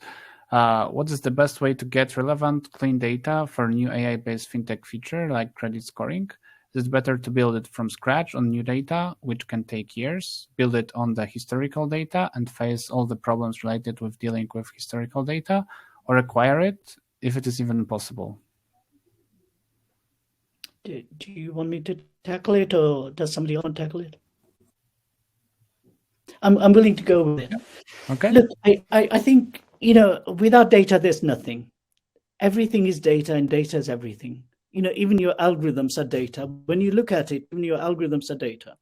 What is the best way to get relevant, clean data for new AI-based fintech feature like credit scoring? Is it better to build it from scratch on new data, which can take years, build it on the historical data and face all the problems related with dealing with historical data, or acquire it if it is even possible? Do you want me to tackle it, or does somebody else want to tackle it? I'm willing to go with it. Okay. Look, I think, without data, there's nothing. Everything is data, and data is everything. Even your algorithms are data. When you look at it, even your algorithms are data.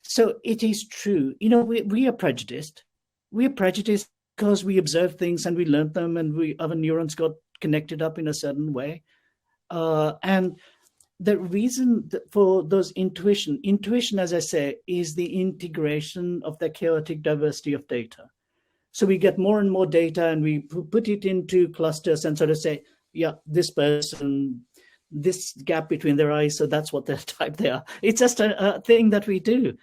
So it is true. We are prejudiced. We are prejudiced because we observe things and we learn them, and our neurons got connected up in a certain way. And the reason for those intuition, as I say, is the integration of the chaotic diversity of data. So we get more and more data and we put it into clusters and sort of say, yeah, this person, this gap between their eyes, so that's what their type they are. It's just a thing that we do.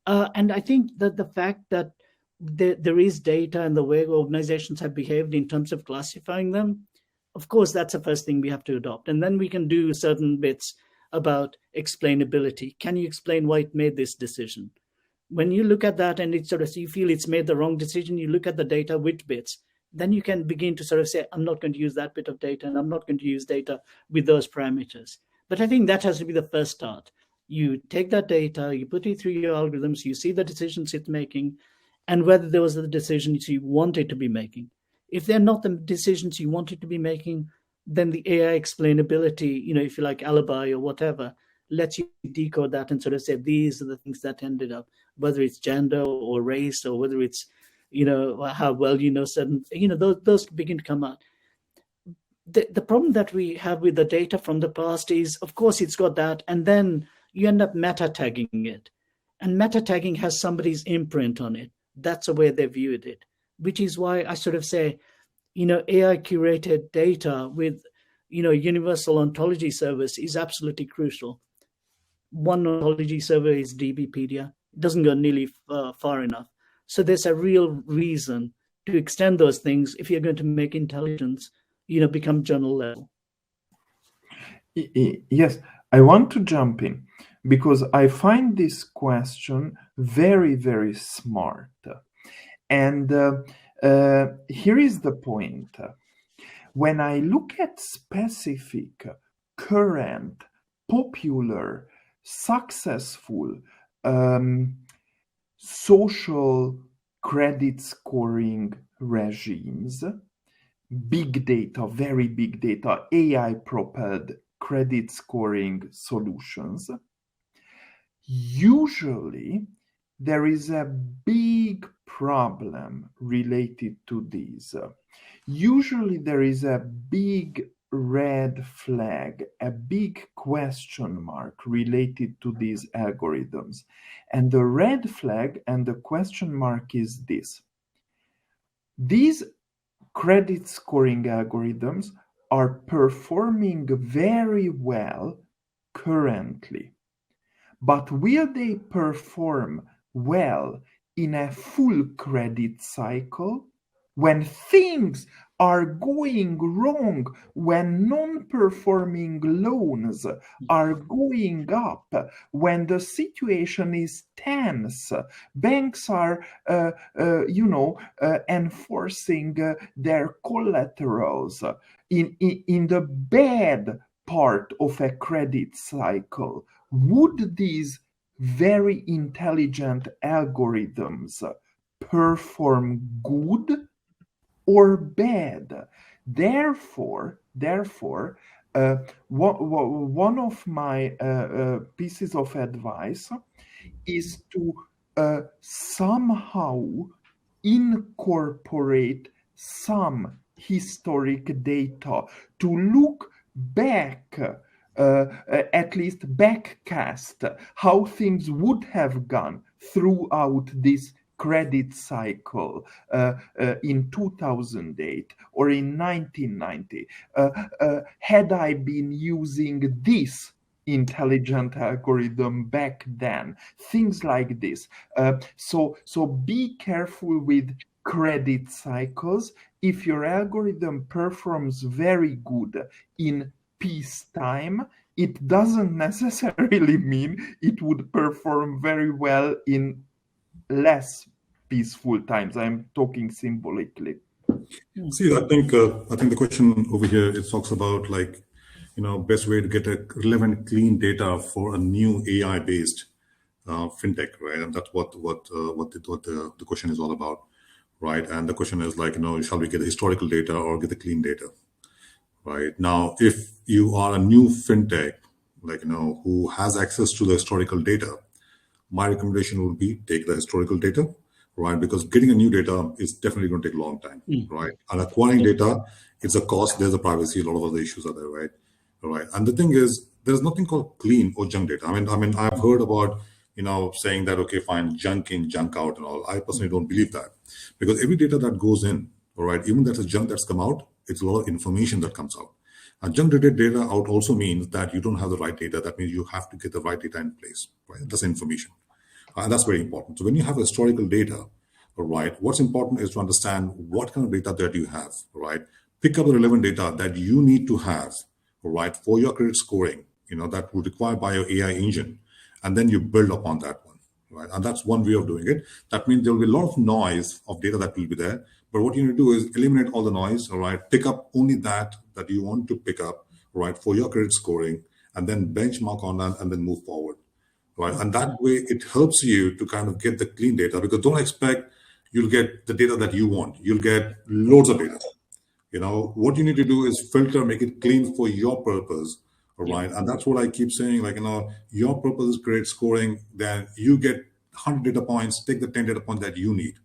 And I think that the fact that there is data and the way organizations have behaved in terms of classifying them, of course, that's the first thing we have to adopt. And then we can do certain bits about explainability. Can you explain why it made this decision? When you look at that and it sort of, you feel it's made the wrong decision, you look at the data, which bits, then you can begin to sort of say, I'm not going to use that bit of data, and I'm not going to use data with those parameters. But I think that has to be the first start. You take that data, you put it through your algorithms, you see the decisions it's making, and whether those are the decisions you want it to be making. If they're not the decisions you want it to be making, then the AI explainability, if you like, alibi or whatever, lets you decode that and sort of say, these are the things that ended up, whether it's gender or race, or whether it's, how well certain, those begin to come out. The problem that we have with the data from the past is, of course, it's got that, and then you end up meta tagging it. And meta tagging has somebody's imprint on it. That's the way they viewed it, which is why I sort of say, AI curated data with, universal ontology service is absolutely crucial. One ontology server is DBpedia. It doesn't go nearly far enough. So there's a real reason to extend those things if you're going to make intelligence, become journal level. Yes, I want to jump in because I find this question very, very smart. And here is the point. When I look at specific, current, popular, successful social credit scoring regimes, big data, very big data, AI-propelled credit scoring solutions, usually there is a big problem related to these. Usually there is a big red flag, a big question mark related to these algorithms. And the red flag and the question mark is this. These credit scoring algorithms are performing very well currently. But will they perform well in a full credit cycle? When things are going wrong, when non-performing loans are going up, when the situation is tense, banks are, enforcing their collaterals in the bad part of a credit cycle, would these very intelligent algorithms perform good or bad? Therefore, one of my pieces of advice is to somehow incorporate some historic data, to look back, at least backcast how things would have gone throughout this credit cycle in 2008 or in 1990. Had I been using this intelligent algorithm back then, things like this. So be careful with credit cycles. If your algorithm performs very good in peacetime, it doesn't necessarily mean it would perform very well in less peaceful times. I'm talking symbolically. See, I think the question over here, it talks about like, best way to get a relevant, clean data for a new AI-based fintech, right? And that's what the question is all about, right? And the question is like, shall we get the historical data or get the clean data, right? Now, if you are a new fintech, like who has access to the historical data, my recommendation would be take the historical data, right? Because getting a new data is definitely going to take a long time, right? And acquiring data, it's a cost. There's a privacy. A lot of other issues are there, right? Right. And the thing is, there's nothing called clean or junk data. I mean, I've heard about, saying that, okay, fine, junk in, junk out and all. I personally don't believe that, because every data that goes in, all right, even that's a junk that's come out, it's a lot of information that comes out. And junk data out also means that you don't have the right data. That means you have to get the right data in place, right? That's information. And that's very important. So when you have historical data, all right, what's important is to understand what kind of data that you have, right? Pick up the relevant data that you need to have, right, for your credit scoring, that would require by your AI engine, and then you build upon that one, right? And that's one way of doing it. That means there will be a lot of noise of data that will be there, but what you need to do is eliminate all the noise, all right? Pick up only that you want to pick up, right, for your credit scoring, and then benchmark on that and then move forward, right? And that way it helps you to kind of get the clean data, because don't expect you'll get the data that you want. You'll get loads of data. What you need to do is filter, make it clean for your purpose, all right? And that's what I keep saying, like, your purpose is credit scoring, then you get 100 data points, take the 10 data points that you need,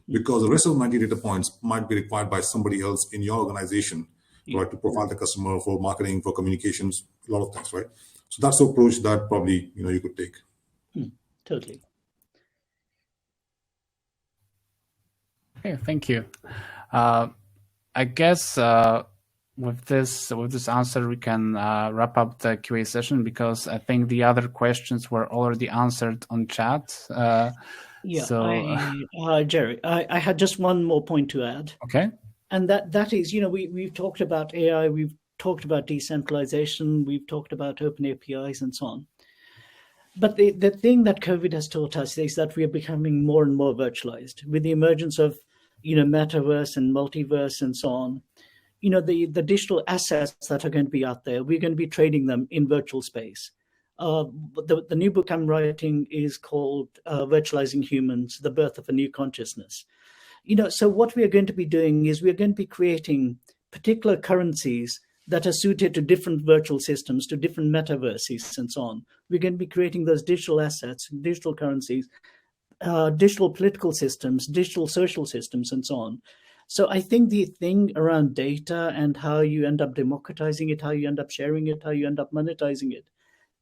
because the rest of the 90 data points might be required by somebody else in your organization, right, to profile the customer, for marketing, for communications, a lot of things, right? So that's the approach that probably, you could take. Totally. Okay, thank you. I guess with this answer, we can wrap up the QA session, because I think the other questions were already answered on chat. Jerry, I had just one more point to add. Okay. And that is, we've talked about AI, we've talked about decentralization, we've talked about open APIs and so on. But the thing that COVID has taught us is that we are becoming more and more virtualized with the emergence of metaverse and multiverse and so on. The digital assets that are going to be out there, we're going to be trading them in virtual space. The new book I'm writing is called Virtualizing Humans, The Birth of a New Consciousness. So what we are going to be doing is we're going to be creating particular currencies that are suited to different virtual systems, to different metaverses and so on. We're going to be creating those digital assets, digital currencies, digital political systems, digital social systems, and so on. So I think the thing around data and how you end up democratizing it, how you end up sharing it, how you end up monetizing it,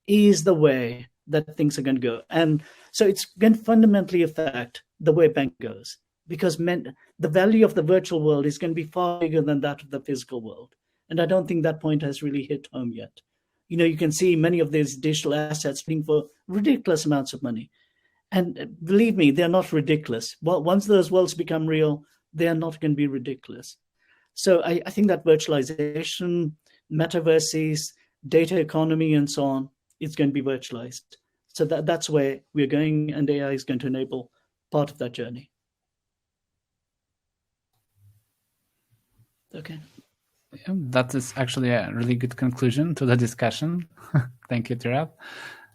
is the way that things are going to go. And so it's going to fundamentally affect the way bank goes, because the value of the virtual world is going to be far bigger than that of the physical world. And I don't think that point has really hit home yet. You can see many of these digital assets trading for ridiculous amounts of money. And believe me, they're not ridiculous. Well, once those worlds become real, they are not going to be ridiculous. So I think that virtualization, metaverses, data economy, and so on, it's going to be virtualized. So that's where we're going, and AI is going to enable part of that journey. Okay. Yeah, that is actually a really good conclusion to the discussion. Thank you, Tirath.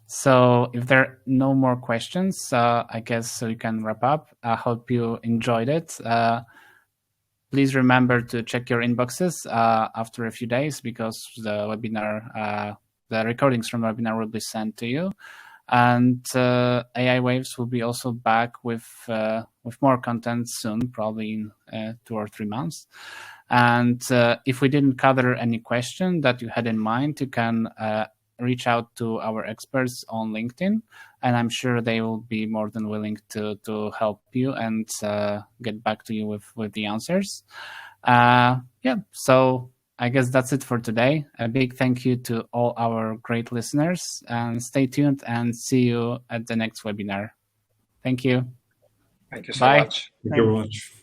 So if there are no more questions, I guess we can wrap up. I hope you enjoyed it. Please remember to check your inboxes after a few days, because the webinar, the recordings from the webinar will be sent to you. And AI Waves will be also back with more content soon, probably in 2 or 3 months. And if we didn't cover any question that you had in mind, you can reach out to our experts on LinkedIn, and I'm sure they will be more than willing to help you and get back to you with the answers. So I guess that's it for today. A big thank you to all our great listeners, and stay tuned and see you at the next webinar. Thank you. Thank you so Bye. much. Thank you very much.